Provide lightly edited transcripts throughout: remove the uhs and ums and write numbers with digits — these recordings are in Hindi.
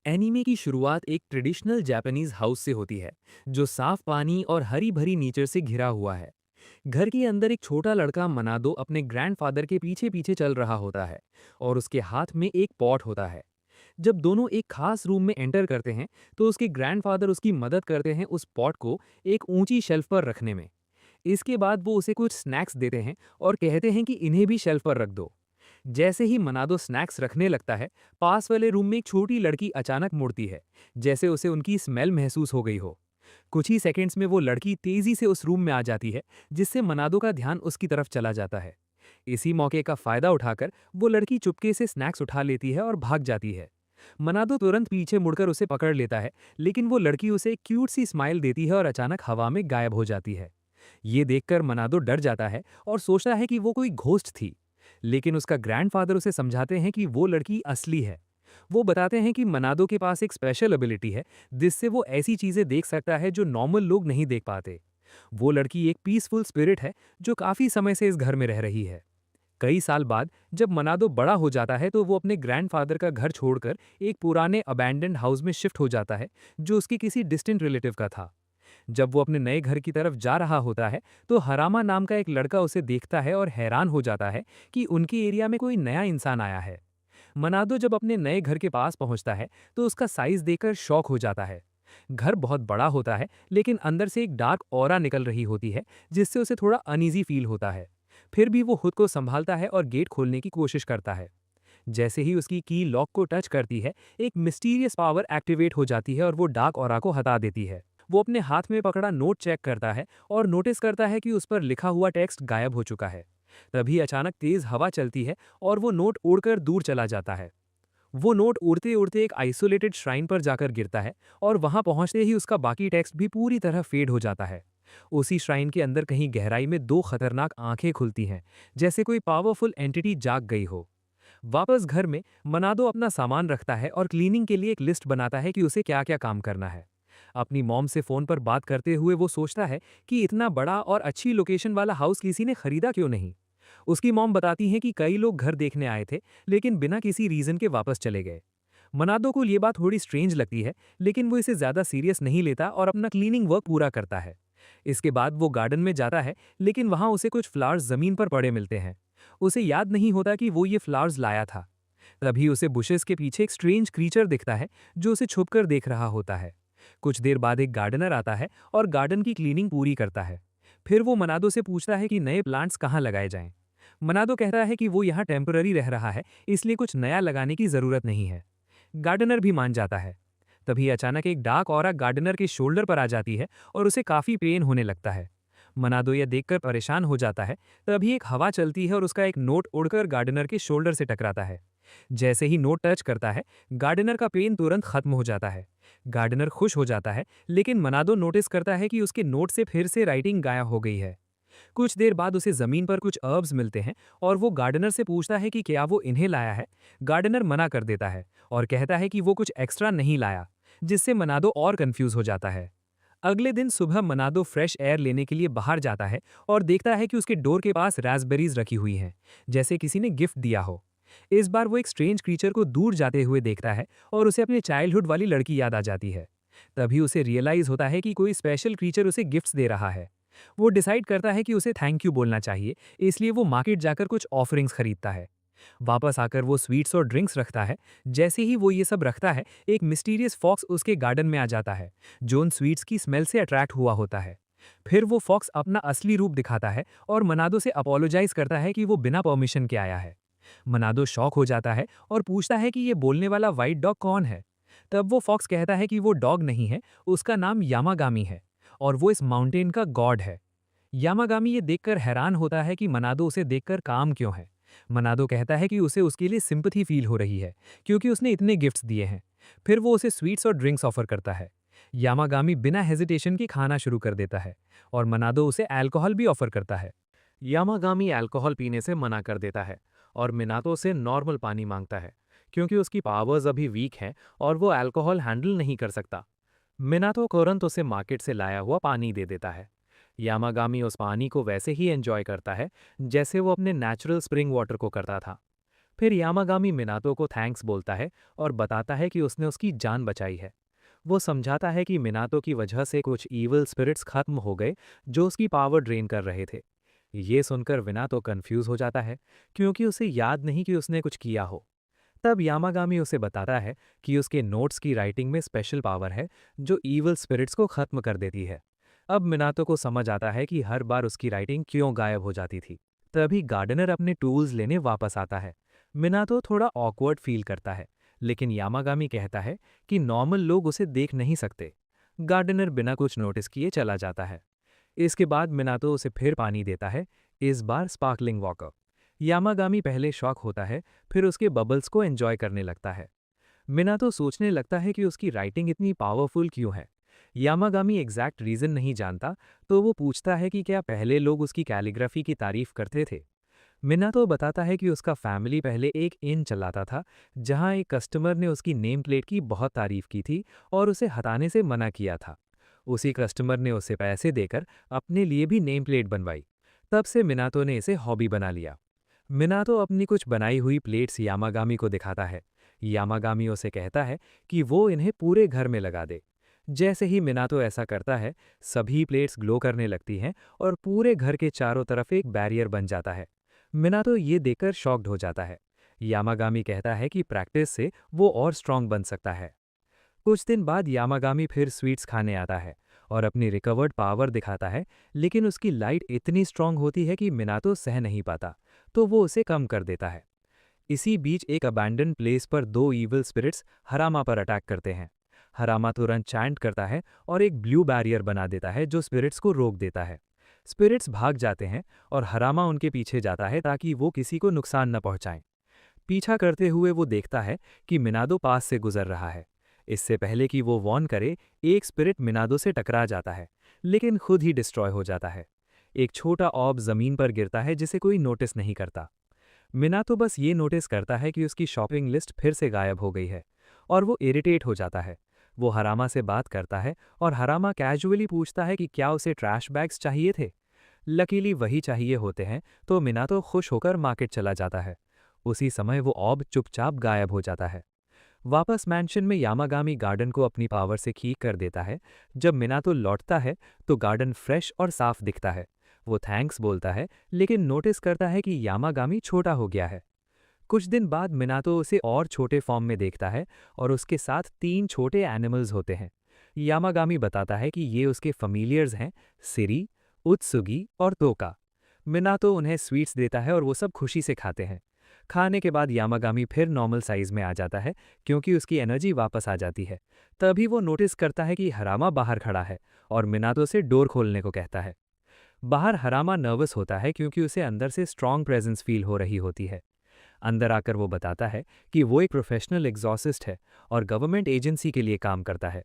एनीमे की शुरुआत एक ट्रेडिशनल जापानीज हाउस से होती है जो साफ पानी और हरी भरी नेचर से घिरा हुआ है। घर के अंदर एक छोटा लड़का मनादो अपने ग्रैंडफादर के पीछे पीछे चल रहा होता है और उसके हाथ में एक पॉट होता है। जब दोनों एक खास रूम में एंटर करते हैं तो उसके ग्रैंडफादर उसकी मदद करते हैं उस पॉट को एक ऊंची शेल्फ पर रखने में। इसके बाद वो उसे कुछ स्नैक्स देते हैं और कहते हैं कि इन्हें भी शेल्फ पर रख दो। जैसे ही मनादो स्नैक्स रखने लगता है, पास वाले रूम में एक छोटी लड़की अचानक मुड़ती है, जैसे उसे उनकी स्मेल महसूस हो गई हो। कुछ ही सेकंड्स में वो लड़की तेजी से उस रूम में आ जाती है, जिससे मनादो का ध्यान उसकी तरफ चला जाता है। इसी मौके का फायदा उठाकर वो लड़की चुपके से स्नैक्स उठा लेती है और भाग जाती है। मनादो तुरंत पीछे मुड़कर उसे पकड़ लेता है, लेकिन वो लड़की उसे एक क्यूट सी स्माइल देती है और अचानक हवा में गायब हो जाती है। ये देखकर मनादो डर जाता है और सोचता है कि वो कोई घोस्ट थी। लेकिन उसका ग्रैंडफादर उसे समझाते हैं कि वो लड़की असली है। वो बताते हैं कि मनादो के पास एक स्पेशल एबिलिटी है जिससे वो ऐसी चीजें देख सकता है जो नॉर्मल लोग नहीं देख पाते। वो लड़की एक पीसफुल स्पिरिट है जो काफी समय से इस घर में रह रही है। कई साल बाद जब मनादो बड़ा हो जाता है तो वो अपने ग्रैंडफादर का घर छोड़कर एक पुराने अबैंडन्ड हाउस में शिफ्ट हो जाता है जो उसके किसी डिस्टेंट रिलेटिव का था। जब वो अपने नए घर की तरफ जा रहा होता है तो हरामा नाम का एक लड़का उसे देखता है और हैरान हो जाता है कि उनके एरिया में कोई नया इंसान आया है। मनादो जब अपने नए घर के पास पहुंचता है तो उसका साइज देखकर शॉक हो जाता है। घर बहुत बड़ा होता है लेकिन अंदर से एक डार्क ऑरा निकल रही होती है, जिससे उसे थोड़ा अनईजी फील होता है। फिर भी वो खुद को संभालता है और गेट खोलने की कोशिश करता है। जैसे ही उसकी की लॉक को टच करती है, एक मिस्टीरियस पावर एक्टिवेट हो जाती है और वो डार्क ऑरा को हटा देती है। वो अपने हाथ में पकड़ा नोट चेक करता है और नोटिस करता है कि उस पर लिखा हुआ टेक्स्ट गायब हो चुका है। तभी अचानक तेज हवा चलती है और वो नोट उड़कर दूर चला जाता है। वो नोट उड़ते उड़ते एक आइसोलेटेड श्राइन पर जाकर गिरता है और वहां पहुंचते ही उसका बाकी टेक्स्ट भी पूरी तरह फेड हो जाता है। उसी श्राइन के अंदर कहीं गहराई में दो खतरनाक आंखें खुलती हैं, जैसे कोई पावरफुल एंटिटी जाग गई हो। वापस घर में मनादो अपना सामान रखता है और क्लीनिंग के लिए एक लिस्ट बनाता है कि उसे क्या क्या काम करना है। अपनी मॉम से फोन पर बात करते हुए वो सोचता है कि इतना बड़ा और अच्छी लोकेशन वाला हाउस किसी ने खरीदा क्यों नहीं। उसकी मॉम बताती हैं कि कई लोग घर देखने आए थे लेकिन बिना किसी रीजन के वापस चले गए। मनादो को ये बात थोड़ी स्ट्रेंज लगती है, लेकिन वो इसे ज्यादा सीरियस नहीं लेता और अपना क्लीनिंग वर्क पूरा करता है। इसके बाद वो गार्डन में जाता है, लेकिन वहां उसे कुछ फ्लावर्स जमीन पर पड़े मिलते हैं। उसे याद नहीं होता कि वो ये फ्लावर्स लाया था। तभी उसे बुशेस के पीछे एक स्ट्रेंज क्रीचर दिखता है जो उसे छुपकर देख रहा होता है। कुछ देर बाद एक गार्डनर आता है और गार्डन की क्लीनिंग पूरी करता है। फिर वो मनादो से पूछता है कि नए प्लांट्स कहाँ लगाए जाएं। मनादो कहता है कि वो यहाँ टेम्पररी रह रहा है, इसलिए कुछ नया लगाने की जरूरत नहीं है। गार्डनर भी मान जाता है। तभी अचानक एक डार्क ऑरा गार्डनर के शोल्डर पर आ जाती है और उसे काफी पेन होने लगता है। मनादो यह देखकर परेशान हो जाता है। तभी एक हवा चलती है और उसका एक नोट उड़कर गार्डनर के शोल्डर से टकराता है। जैसे ही नोट टच करता है, गार्डनर का पेन तुरंत खत्म हो जाता है। गार्डनर खुश हो जाता है, लेकिन मनादो नोटिस करता है कि उसके नोट से फिर से राइटिंग गायब हो गई है। कुछ देर बाद उसे जमीन पर कुछ अर्ब्स मिलते हैं और वो गार्डनर से पूछता है कि क्या वो इन्हें लाया है। गार्डनर मना कर देता है और कहता है कि वो कुछ एक्स्ट्रा नहीं लाया, जिससे मनादो और कंफ्यूज हो जाता है। अगले दिन सुबह मनादो फ्रेश एयर लेने के लिए बाहर जाता है और देखता है कि उसके डोर के पास रास्पबेरीज रखी हुई हैं, जैसे किसी ने गिफ्ट दिया हो। इस बार वो एक स्ट्रेंज क्रीचर को दूर जाते हुए देखता है और उसे अपने चाइल्डहुड वाली लड़की याद आ जाती है। तभी उसे रियलाइज होता है कि कोई स्पेशल क्रीचर उसे गिफ्ट्स दे रहा है। वो डिसाइड करता है कि उसे थैंक यू बोलना चाहिए, इसलिए वो मार्केट जाकर कुछ ऑफरिंग्स खरीदता है। वापस आकर वो स्वीट्स और ड्रिंक्स रखता है। जैसे ही वो ये सब रखता है, एक मिस्टीरियस फॉक्स उसके गार्डन में आ जाता है, जो उन स्वीट्स की स्मेल से अट्रैक्ट हुआ होता है। फिर वो फॉक्स अपना असली रूप दिखाता है और मनादो से अपोलोजाइज करता है कि वो बिना परमिशन के आया है। मनादो शॉक हो जाता है और पूछता है कि ये बोलने वाला वाइट डॉग कौन है। तब वो फॉक्स कहता है कि वो डॉग नहीं है, उसका नाम यामागामी है और वो इस माउंटेन का गॉड है। यामागामी ये देखकर हैरान होता है कि मनादो उसे देखकर काम क्यों है। मनादो कहता है कि उसे उसके लिए सिंपथी फील हो रही है, क्योंकि उसने इतने गिफ्ट्स दिए हैं। फिर वो उसे स्वीट्स और ड्रिंक्स ऑफर करता है। यामागामी बिना हेजिटेशन के खाना शुरू कर देता है और मनादो उसे अल्कोहल भी ऑफर करता है। यामागामी अल्कोहल पीने से मना कर देता है और मिनातो से नॉर्मल पानी मांगता है, क्योंकि उसकी पावर्स अभी वीक हैं और वो अल्कोहल हैंडल नहीं कर सकता। मिनातो तुरंत उसे मार्केट से लाया हुआ पानी दे देता है। यामागामी उस पानी को वैसे ही एंजॉय करता है जैसे वो अपने नेचुरल स्प्रिंग वाटर को करता था। फिर यामागामी मिनातो को थैंक्स बोलता है और बताता है कि उसने उसकी जान बचाई है। वो समझाता है कि मिनातो की वजह से कुछ ईवल स्पिरिट्स खत्म हो गए जो उसकी पावर ड्रेन कर रहे थे। ये सुनकर मिनातो कंफ्यूज हो जाता है क्योंकि उसे याद नहीं कि उसने कुछ किया हो। तब यामागामी उसे बताता है कि उसके नोट्स की राइटिंग में स्पेशल पावर है जो ईवल स्पिरिट्स को खत्म कर देती है। अब मिनातो को समझ आता है कि हर बार उसकी राइटिंग क्यों गायब हो जाती थी। तभी गार्डनर अपने टूल्स लेने वापस आता है। मिनातो थोड़ा ऑकवर्ड फील करता है, लेकिन यामागामी कहता है कि नॉर्मल लोग उसे देख नहीं सकते। गार्डनर बिना कुछ नोटिस किए चला जाता है। इसके बाद मिनातो उसे फिर पानी देता है, इस बार स्पार्कलिंग वाटर। यामागामी पहले शॉक होता है, फिर उसके बबल्स को एंजॉय करने लगता है। मिनातो सोचने लगता है कि उसकी राइटिंग इतनी पावरफुल क्यों है। यामागामी एग्जैक्ट रीजन नहीं जानता, तो वो पूछता है कि क्या पहले लोग उसकी कैलीग्राफी की तारीफ करते थे। मिनातो बताता है कि उसका फैमिली पहले एक इन चलाता था, जहां एक कस्टमर ने उसकी नेम प्लेट की बहुत तारीफ की थी और उसे हटाने से मना किया था। उसी कस्टमर ने उसे पैसे देकर अपने लिए भी नेम प्लेट बनवाई। तब से मिनातो ने इसे हॉबी बना लिया। मिनातो अपनी कुछ बनाई हुई प्लेट्स यामागामी को दिखाता है। यामागामी उसे कहता है कि वो इन्हें पूरे घर में लगा दे। जैसे ही मिनातो ऐसा करता है, सभी प्लेट्स ग्लो करने लगती हैं और पूरे घर के चारों तरफ एक बैरियर बन जाता है। मिनातो ये देखकर शॉक्ड हो जाता है। यामागामी कहता है कि प्रैक्टिस से वो और स्ट्रांग बन सकता है। कुछ दिन बाद यामागामी फिर स्वीट्स खाने आता है और अपनी रिकवर्ड पावर दिखाता है, लेकिन उसकी लाइट इतनी स्ट्रांग होती है कि मिनातो सह नहीं पाता, तो वो उसे कम कर देता है। इसी बीच एक अबैंडन प्लेस पर दो ईविल स्पिरिट्स हरामा पर अटैक करते हैं। हरामा तुरंत चैंट करता है और एक ब्लू बैरियर बना देता है जो स्पिरिट्स को रोक देता है। स्पिरिट्स भाग जाते हैं और हरामा उनके पीछे जाता है ताकि वो किसी को नुकसान न पहुंचाएं। पीछा करते हुए वो देखता है कि मिनादो पास से गुजर रहा है। इससे पहले कि वो वॉर्न करे, एक स्पिरिट मिनादो से टकरा जाता है, लेकिन खुद ही डिस्ट्रॉय हो जाता है। एक छोटा ऑब जमीन पर गिरता है जिसे कोई नोटिस नहीं करता। मिनातो बस ये नोटिस करता है कि उसकी शॉपिंग लिस्ट फिर से गायब हो गई है और वो इरिटेट हो जाता है। वो हरामा से बात करता है और हरामा कैजुअली पूछता है कि क्या उसे ट्रैश बैग्स चाहिए थे। लकीली वही चाहिए होते हैं, तो मिनातो खुश होकर मार्केट चला जाता है। उसी समय वो ऑब चुपचाप गायब हो जाता है। वापस मैंशन में यामागामी गार्डन को अपनी पावर से ठीक कर देता है। जब मिनातो लौटता है तो गार्डन फ्रेश और साफ दिखता है। वो थैंक्स बोलता है, लेकिन नोटिस करता है कि यामागामी छोटा हो गया है। कुछ दिन बाद मिनातो उसे और छोटे फॉर्म में देखता है और उसके साथ तीन छोटे एनिमल्स होते हैं। यामागामी बताता है कि ये उसके फैमिलियर्स हैं, सिरी, उत्सुगी और तोका। मिनातो उन्हें स्वीट्स देता है और वो सब खुशी से खाते हैं। खाने के बाद यामागामी फिर नॉर्मल साइज में आ जाता है क्योंकि उसकी एनर्जी वापस आ जाती है। तभी वो नोटिस करता है कि हरामा बाहर खड़ा है और मिनातो से डोर खोलने को कहता है। बाहर हरामा नर्वस होता है क्योंकि उसे अंदर से स्ट्रॉन्ग प्रेजेंस फील हो रही होती है। अंदर आकर वो बताता है कि वो एक प्रोफेशनल एग्जॉसिस्ट है और गवर्नमेंट एजेंसी के लिए काम करता है।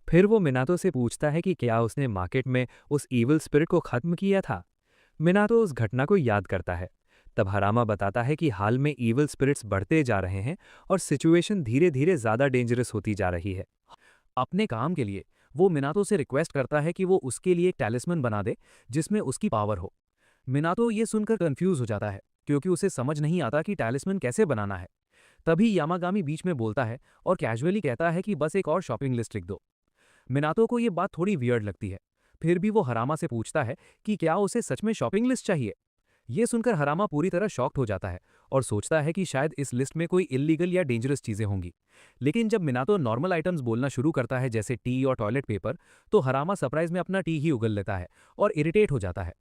फिर वो मिनातो से पूछता है कि क्या उसने मार्केट में उस ईविल स्पिरिट को खत्म किया था। मिनातो उस घटना को याद करता है। तब हरामा बताता है कि हाल में ईविल स्पिरिट्स बढ़ते जा रहे हैं और सिचुएशन धीरे धीरे ज़्यादा डेंजरस होती जा रही है। अपने काम के लिए वो मिनातो से रिक्वेस्ट करता है कि वो उसके लिए एक टैलिस्मन बना दे जिसमें उसकी पावर हो। मिनातो ये सुनकर कंफ्यूज हो जाता है क्योंकि उसे समझ नहीं आता कि टैलिस्मन कैसे बनाना है। तभी यामागामी बीच में बोलता है और कैजुअली कहता है कि बस एक और शॉपिंग लिस्ट लिख दो। मिनातो को ये बात थोड़ी वियर्ड लगती है। फिर भी वो हरामा से पूछता है कि क्या उसे सच में शॉपिंग लिस्ट चाहिए। ये सुनकर हरामा पूरी तरह शॉक्ड हो जाता है और सोचता है कि शायद इस लिस्ट में कोई इल्लीगल या डेंजरस चीजें होंगी। लेकिन जब मिनातो नॉर्मल आइटम्स बोलना शुरू करता है जैसे टी और टॉयलेट पेपर, तो हरामा सरप्राइज में अपना टी ही उगल लेता है और इरिटेट हो जाता है।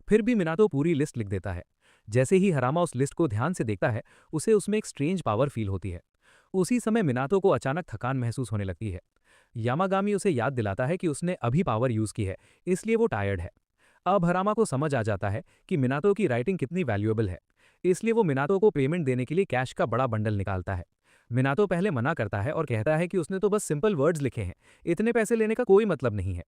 फिर भी मिनातो पूरी लिस्ट लिख देता है। जैसे ही हरामा उस लिस्ट को ध्यान से देखता है, उसे उसमें एक स्ट्रेंज पावर फील होती है। उसी समय मिनातो को अचानक थकान महसूस होने लगती है। यामागामी उसे याद दिलाता है कि उसने अभी पावर यूज की है, इसलिए वो टायर्ड है। अब हरामा को समझ आ जाता है कि मिनातो की राइटिंग कितनी वैल्यूएबल है, इसलिए वो मिनातो को पेमेंट देने के लिए कैश का बड़ा बंडल निकालता है। मिनातो पहले मना करता है और कहता है कि उसने तो बस सिंपल वर्ड्स लिखे हैं, इतने पैसे लेने का कोई मतलब नहीं है।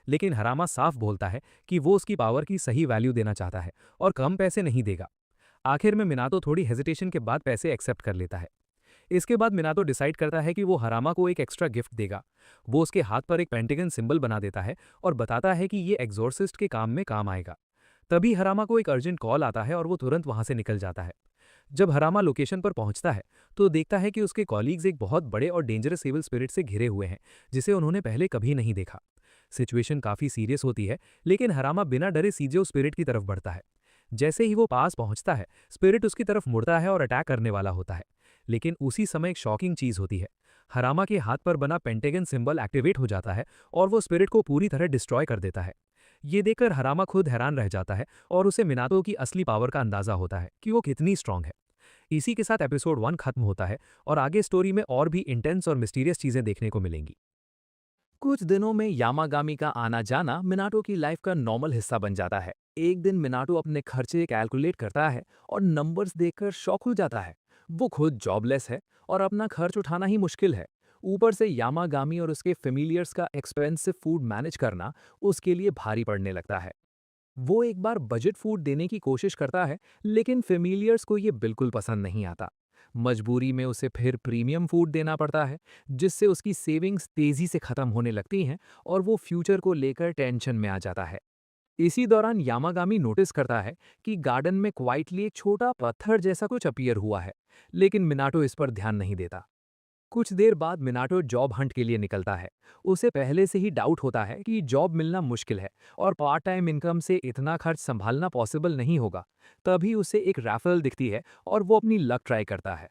लेकिन हरामा साफ बोलता है कि वो उसकी पावर की सही वैल्यू देना चाहता है और कम पैसे नहीं देगा। आखिर में मिनातो थोड़ी हेजिटेशन के बाद पैसे एक्सेप्ट कर लेता है। इसके बाद मिनातो डिसाइड करता है कि वो हरामा को एक एक्स्ट्रा गिफ्ट देगा। वो उसके हाथ पर एक पेंटागन सिंबल बना देता है और बताता है कि ये एग्जॉर्सिस्ट के काम में काम आएगा। तभी हरामा को एक अर्जेंट कॉल आता है और वो तुरंत वहां से निकल जाता है। जब हरामा लोकेशन पर पहुंचता है तो देखता है कि उसके कॉलीग्स एक बहुत बड़े और डेंजरस एविल स्पिरिट से घिरे हुए हैं, जिसे उन्होंने पहले कभी नहीं देखा। सिचुएशन काफी सीरियस होती है, लेकिन हरामा बिना डरे सीधे उस स्पिरिट की तरफ बढ़ता है। जैसे ही वो पास पहुंचता है, स्पिरिट उसकी तरफ मुड़ता है और अटैक करने वाला होता है। लेकिन उसी समय एक शॉकिंग चीज होती है। हरामा के हाथ पर बना पेंटागन सिंबल एक्टिवेट हो जाता है और वो स्पिरिट को पूरी तरह डिस्ट्रॉय कर देता है। ये देखकर हरामा खुद हैरान रह जाता है और उसे मिनातो की असली पावर का अंदाजा होता है कि वो कितनी स्ट्रांग है। इसी के साथ एपिसोड 1 खत्म होता है और आगे स्टोरी में और भी इंटेंस और मिस्टीरियस चीजें देखने को मिलेंगी। कुछ दिनों में यामागामी का आना जाना मिनाटो की लाइफ का नॉर्मल हिस्सा बन जाता है। एक दिन मिनाटो अपने खर्चे कैलकुलेट करता है और नंबर्स देखकर शॉक हो जाता है। वो खुद जॉबलेस है और अपना खर्च उठाना ही मुश्किल है। ऊपर से यामागामी और उसके फेमिलियर्स का एक्सपेंसिव फूड मैनेज करना उसके लिए भारी पड़ने लगता है। वो एक बार बजट फूड देने की कोशिश करता है, लेकिन फेमिलियर्स को ये बिल्कुल पसंद नहीं आता। मजबूरी में उसे फिर प्रीमियम फूड देना पड़ता है, जिससे उसकी सेविंग्स तेजी से खत्म होने लगती हैं और वो फ्यूचर को लेकर टेंशन में आ जाता है। इसी दौरान यामागामी नोटिस करता है कि गार्डन में क्वाइटली एक छोटा पत्थर जैसा कुछ अपीयर हुआ है, लेकिन मिनाटो इस पर ध्यान नहीं देता। कुछ देर बाद मिनाटो जॉब हंट के लिए निकलता है। उसे पहले से ही डाउट होता है कि जॉब मिलना मुश्किल है और पार्ट टाइम इनकम से इतना खर्च संभालना पॉसिबल नहीं होगा। तभी उसे एक रैफल दिखती है और वो अपनी लक ट्राई करता है।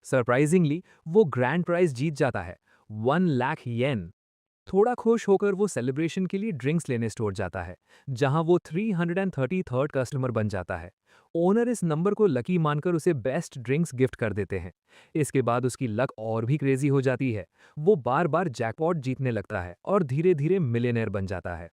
सरप्राइजिंगली वो ग्रैंड प्राइज जीत जाता है, 1 लाख येन। थोड़ा खुश होकर वो सेलिब्रेशन के लिए ड्रिंक्स लेने स्टोर जाता है, जहां वो 333rd कस्टमर बन जाता है। ओनर इस नंबर को लकी मानकर उसे बेस्ट ड्रिंक्स गिफ्ट कर देते हैं। इसके बाद उसकी लक और भी क्रेजी हो जाती है। वो बार बार जैकपॉट जीतने लगता है और धीरे धीरे मिलियनेयर बन जाता है।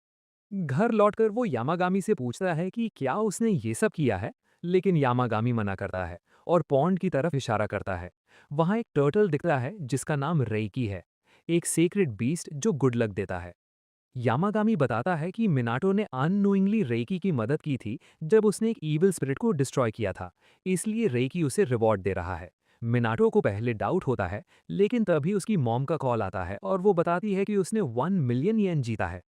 घर लौटकर वो यामागामी से पूछता है कि क्या उसने ये सब किया है, लेकिन यामागामी मना करता है और पॉन्ड की तरफ इशारा करता है। वहां एक टर्टल दिखता है जिसका नाम रेकी है, एक सीक्रेट बीस्ट जो गुड लक देता है। यामागामी बताता है कि मिनाटो ने अननोइंगली रेकी की मदद की थी जब उसने एक ईविल स्पिरिट को डिस्ट्रॉय किया था, इसलिए रेकी उसे रिवॉर्ड दे रहा है। मिनाटो को पहले डाउट होता है, लेकिन तभी उसकी मॉम का कॉल आता है और वो बताती है कि उसने 1 मिलियन येन जीता है।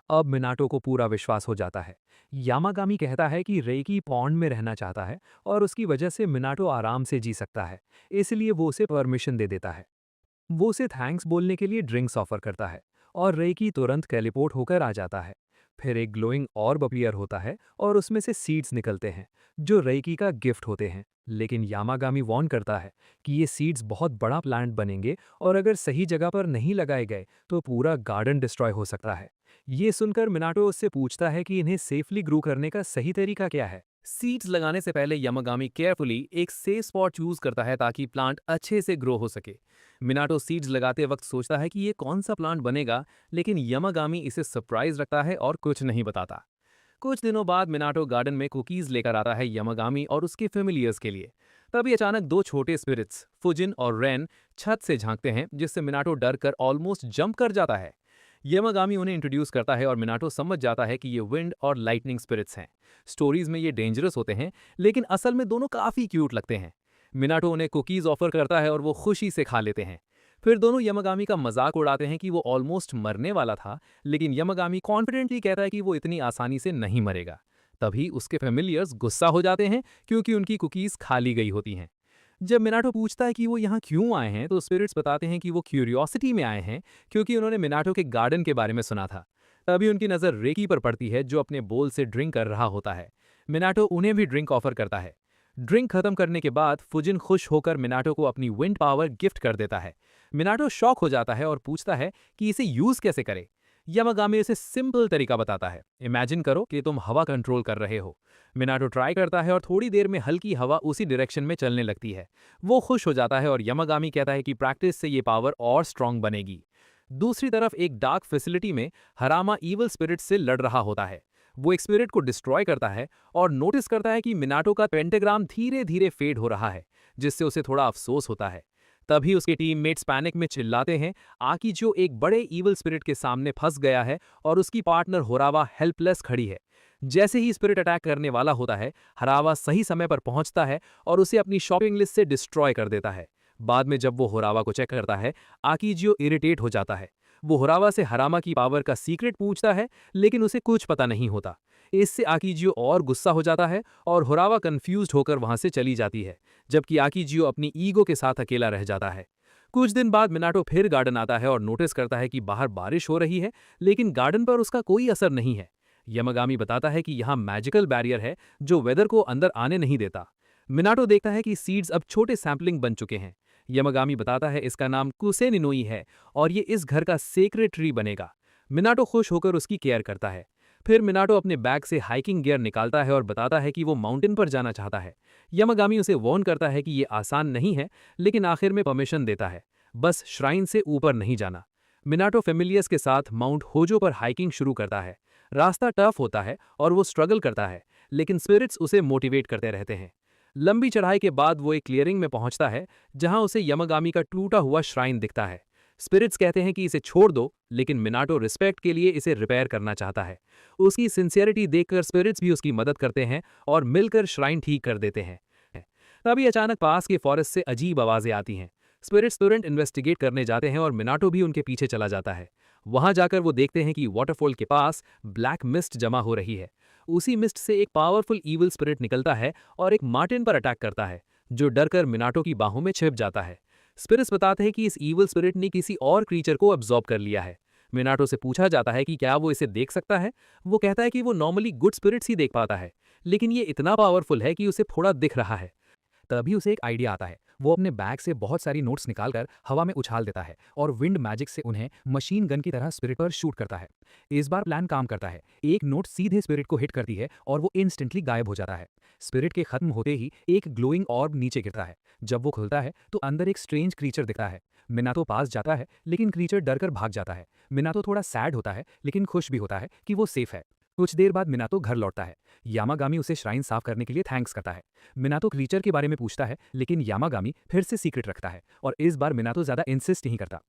अब मिनाटो को पूरा विश्वास हो जाता है। यामागामी कहता है कि रेकी पॉन्ड में रहना चाहता है और उसकी वजह से मिनाटो आराम से जी सकता है, इसलिए वो उसे परमिशन दे देता है। वो उसे थैंक्स बोलने के लिए ड्रिंक्स ऑफर करता है और रेकी तुरंत टेलीपोर्ट होकर आ जाता है। फिर एक ग्लोइंग ऑर्ब अपीयर होता है और उसमें से सीड्स निकलते हैं, जो रेकी का गिफ्ट होते हैं। लेकिन यामागामी वार्न करता है कि ये सीड्स बहुत बड़ा प्लांट बनेंगे और अगर सही जगह पर नहीं लगाए गए तो पूरा गार्डन डिस्ट्रॉय हो सकता है। ये सुनकर मिनाटो उससे पूछता है कि इन्हें सेफली ग्रो करने का सही तरीका क्या है। सीड्स लगाने से पहले यामागामी केयरफुली एक सेफ स्पॉट चूज करता है ताकि प्लांट अच्छे से ग्रो हो सके। मिनाटो सीड्स लगाते वक्त सोचता है कि ये कौन सा प्लांट बनेगा, लेकिन यामागामी इसे सरप्राइज रखता है और कुछ नहीं बताता। कुछ दिनों बाद मिनाटो गार्डन में कुकीज लेकर आता है यामागामी और उसके फेमिलियर्स के लिए। तभी अचानक दो छोटे स्पिरिट्स फुजिन और रेन छत से झांकते हैं, जिससे मिनाटो डर कर ऑलमोस्ट जंप कर जाता है। यामागामी उन्हें इंट्रोड्यूस करता है और मिनाटो समझ जाता है कि ये विंड और लाइटनिंग स्पिरिट्स हैं। स्टोरीज में ये डेंजरस होते हैं, लेकिन असल में दोनों काफी क्यूट लगते हैं। मिनाटो उन्हें कुकीज ऑफर करता है और वो खुशी से खा लेते हैं। फिर दोनों यामागामी का मजाक उड़ाते हैं कि वो ऑलमोस्ट मरने वाला था, लेकिन यामागामी कॉन्फिडेंटली कहता है कि वो इतनी आसानी से नहीं मरेगा। तभी उसके फेमिलियर्स गुस्सा हो जाते हैं, क्योंकि उनकी कुकीज खा ली गई होती हैं। जब मिनाटो पूछता है कि वो यहाँ क्यों आए हैं, तो स्पिरिट्स बताते हैं कि वो क्यूरियोसिटी में आए हैं, क्योंकि उन्होंने मिनाटो के गार्डन के बारे में सुना था। तभी उनकी नज़र रेकी पर पड़ती है, जो अपने बोल से ड्रिंक कर रहा होता है। मिनाटो उन्हें भी ड्रिंक ऑफर करता है। ड्रिंक खत्म करने के बाद फुजिन खुश होकर मिनाटो को अपनी विंड पावर गिफ्ट कर देता है। मिनाटो शॉक हो जाता है और पूछता है कि इसे यूज कैसे करे। यामागामी उसे सिंपल तरीका बताता है। इमेजिन करो कि तुम हवा कंट्रोल कर रहे हो। मिनाटो ट्राई करता है और थोड़ी देर में हल्की हवा उसी डायरेक्शन में चलने लगती है। वो खुश हो जाता है और यामागामी कहता है कि प्रैक्टिस से ये पावर और स्ट्रांग बनेगी। दूसरी तरफ एक डार्क फैसिलिटी में हरामा ईवल स्पिरिट से लड़ रहा होता है। वो एक स्पिरिट को डिस्ट्रॉय करता है और नोटिस करता है कि मिनाटो का पेंटाग्राम धीरे धीरे फेड हो रहा है, जिससे उसे थोड़ा अफसोस होता है। तभी उसके टीममेट्स पैनिक में चिल्लाते हैं। आकी जो एक बड़े ईवल स्पिरिट के सामने फंस गया है और उसकी पार्टनर होरावा हेल्पलेस खड़ी है। जैसे ही स्पिरिट अटैक करने वाला होता है, हरावा सही समय पर पहुंचता है और उसे अपनी शॉपिंग लिस्ट से डिस्ट्रॉय कर देता है। बाद में जब वो होरावा को चेक करता है, आकीजियो इरिटेट हो जाता है। वो होरावा से हरामा की पावर का सीक्रेट पूछता है, लेकिन उसे कुछ पता नहीं होता। इससे आकीजियो और गुस्सा हो जाता है और होरावा कंफ्यूज्ड होकर वहां से चली जाती है, जबकि आकीजियो अपनी ईगो के साथ अकेला रह जाता है। कुछ दिन बाद मिनाटो फिर गार्डन आता है और नोटिस करता है कि बाहर बारिश हो रही है, लेकिन गार्डन पर उसका कोई असर नहीं है। यमागामी बताता है कि यहाँ मैजिकल बैरियर है जो वेदर को अंदर आने नहीं देता। मिनाटो देखता है कि सीड्स अब छोटे सैंपलिंग बन चुके हैं। यमागामी बताता है इसका नाम कुसेनिनोई है और ये इस घर का सेक्रेट ट्री बनेगा। मिनाटो खुश होकर उसकी केयर करता है। फिर मिनाटो अपने बैग से हाइकिंग गियर निकालता है और बताता है कि वो माउंटेन पर जाना चाहता है। यमागामी उसे वार्न करता है कि ये आसान नहीं है, लेकिन आखिर में परमिशन देता है, बस श्राइन से ऊपर नहीं जाना। मिनाटो फेमिलियस के साथ माउंट होजो पर हाइकिंग शुरू करता है। रास्ता टफ होता है और वो स्ट्रगल करता है, लेकिन स्पिरिट्स उसे मोटिवेट करते रहते हैं। लंबी चढ़ाई के बाद वो एक क्लियरिंग में पहुंचता है, जहां उसे यमागामी का टूटा हुआ श्राइन दिखता है। स्पिरिट्स कहते हैं कि इसे छोड़ दो, लेकिन मिनाटो रिस्पेक्ट के लिए इसे रिपेयर करना चाहता है। उसकी सिंसियरिटी देखकर स्पिरिट्स भी उसकी मदद करते हैं और मिलकर श्राइन ठीक कर देते हैं। तभी अचानक पास के फॉरेस्ट से अजीब आवाजें आती हैं। स्पिरिट्स तुरंत इन्वेस्टिगेट करने जाते हैं और मिनाटो भी उनके पीछे चला जाता है। वहां जाकर वो देखते हैं कि वाटरफॉल के पास ब्लैक मिस्ट जमा हो रही है। उसी मिस्ट से एक पावरफुल ईविल स्पिरिट निकलता है और एक मार्टिन पर अटैक करता है, जो डरकर मिनाटो की बाहों में छिप जाता है। स्पिरिट्स बताते हैं कि इस ईविल स्पिरिट ने किसी और क्रीचर को अब्सॉर्ब कर लिया है। मिनाटो से पूछा जाता है कि क्या वो इसे देख सकता है। वो कहता है कि वो नॉर्मली गुड स्पिरिट्स ही देख पाता है, लेकिन ये इतना पावरफुल है कि उसे थोड़ा दिख रहा है। तभी उसे एक आइडिया आता है। वो अपने बैग से बहुत सारी नोट्स निकालकर हवा में उछाल देता है और विंड मैजिक से उन्हें मशीन गन की तरह स्पिरिट पर शूट करता है। इस बार प्लान काम करता है। एक नोट सीधे स्पिरिट को हिट करती है और वो इंस्टेंटली गायब हो जाता है। स्पिरिट के खत्म होते ही एक ग्लोइंग ऑर्ब नीचे गिरता है। जब वो खुलता है तो अंदर एक स्ट्रेंज क्रीचर दिखता है। मिनातो पास जाता है, लेकिन क्रीचर डरकर भाग जाता है। मिनातो थोड़ा सैड होता है, लेकिन खुश भी होता है कि वो सेफ है। कुछ देर बाद मिनातो घर लौटता है। यामागामी उसे श्राइन साफ करने के लिए थैंक्स करता है। मिनातो क्रीचर के बारे में पूछता है, लेकिन यामागामी फिर से सीक्रेट रखता है और इस बार मिनातो ज्यादा इंसिस्ट नहीं करता।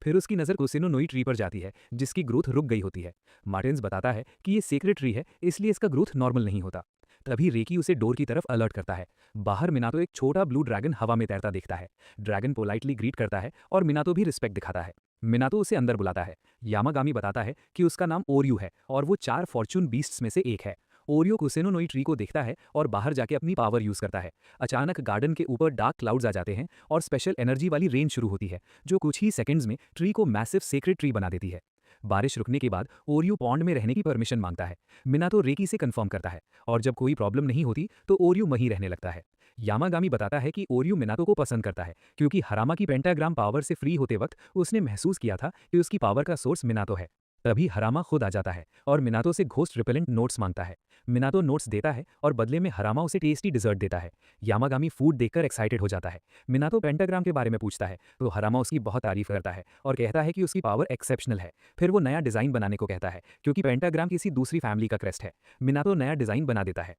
फिर उसकी नज़र कुसेनोनोई ट्री पर जाती है, जिसकी ग्रोथ रुक गई होती है। मार्टिन्स बताता है कि ये सीक्रेट ट्री है, इसलिए इसका ग्रोथ नॉर्मल नहीं होता। तभी रेकी उसे डोर की तरफ अलर्ट करता है। बाहर मिनातो एक छोटा ब्लू ड्रैगन हवा में तैरता दिखता है। ड्रैगन पोलाइटली ग्रीट करता है और मिनातो भी रिस्पेक्ट दिखाता है। मिनातो उसे अंदर बुलाता है। यामागामी बताता है कि उसका नाम ओरियो है और वो 4 फॉर्चून बीस्ट्स में से एक है। ओरियो कुसेनोनोई ट्री को देखता है और बाहर जाके अपनी पावर यूज करता है। अचानक गार्डन के ऊपर डार्क क्लाउड्स आ जाते हैं और स्पेशल एनर्जी वाली रेन शुरू होती है, जो कुछ ही सेकंड्स में ट्री को मैसिव सेक्रेट ट्री बना देती है। बारिश रुकने के बाद ओरियो पॉन्ड में रहने की परमिशन मांगता है। मिनातो रेकी से कंफर्म करता है और जब कोई प्रॉब्लम नहीं होती तो ओरियो वहीं रहने लगता है। यामागामी बताता है कि ओरियो मिनातो को पसंद करता है, क्योंकि हरामा की पेंटाग्राम पावर से फ्री होते वक्त उसने महसूस किया था कि उसकी पावर का सोर्स मिनातो है। तभी हरामा खुद आ जाता है और मिनातो से घोस्ट रिपेलेंट नोट्स मांगता है। मिनातो नोट्स देता है और बदले में हरामा उसे टेस्टी डिजर्ट देता है। यामागामी फूड देखकर एक्साइटेड हो जाता है। मिनातो पेंटाग्राम के बारे में पूछता है तो हरामा उसकी बहुत तारीफ करता है और कहता है कि उसकी पावर एक्सेप्शनल है। फिर वो नया डिजाइन बनाने को कहता है, क्योंकि पेंटाग्राम किसी दूसरी फैमिली का क्रेस्ट है। मिनातो नया डिजाइन बना देता है।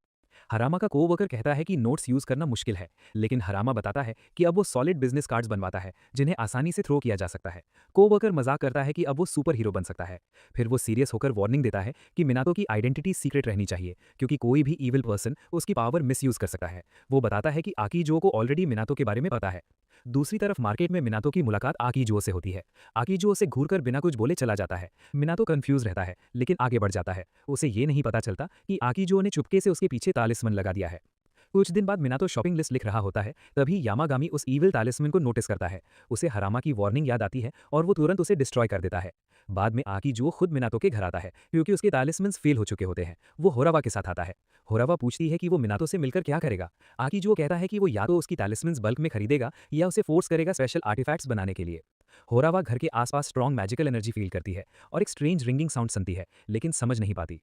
हरामा का कोवर्कर कहता है कि नोट्स यूज करना मुश्किल है, लेकिन हरामा बताता है कि अब वो सॉलिड बिजनेस कार्ड्स बनवाता है जिन्हें आसानी से थ्रो किया जा सकता है। कोवर्कर मजाक करता है कि अब वो सुपर हीरो बन सकता है। फिर वो सीरियस होकर वार्निंग देता है कि मिनातो की आइडेंटिटी सीक्रेट रहनी चाहिए, क्योंकि कोई भी ईविल पर्सन उसकी पावर मिसयूज कर सकता है। वो बताता है कि आकीजो को ऑलरेडी मिनातो के बारे में पता है। दूसरी तरफ मार्केट में मिनातो की मुलाकात आकीजो से होती है। आकीजो उसे घूरकर बिना कुछ बोले चला जाता है। मिनातो कंफ्यूज रहता है, लेकिन आगे बढ़ जाता है। उसे ये नहीं पता चलता कि आकीजो ने चुपके से उसके पीछे तालिस्मन लगा दिया है। कुछ दिन बाद मिनातो शॉपिंग लिस्ट लिख रहा होता है, तभी यामागामी उस ईविल तालिस्मन को नोटिस करता है। उसे हरामा की वार्निंग याद आती है और वो तुरंत उसे डिस्ट्रॉय कर देता है। बाद में आकीजो खुद मिनातो के घर आता है, क्योंकि उसके तालिस्मन्स फेल हो चुके होते हैं। वो होरावा के साथ आता है। होरावा पूछती है कि वो मिनातो से मिलकर क्या करेगा। आकीजो कहता है कि वो या तो उसकी तालिस्मन्स बल्क में खरीदेगा या उसे फोर्स करेगा स्पेशल आर्टिफैक्ट्स बनाने के लिए। होरावा घर के आसपास स्ट्रॉन्ग मैजिकल एनर्जी फील करती है और एक स्ट्रेंज रिंगिंग साउंड सुनती है, लेकिन समझ नहीं पाती।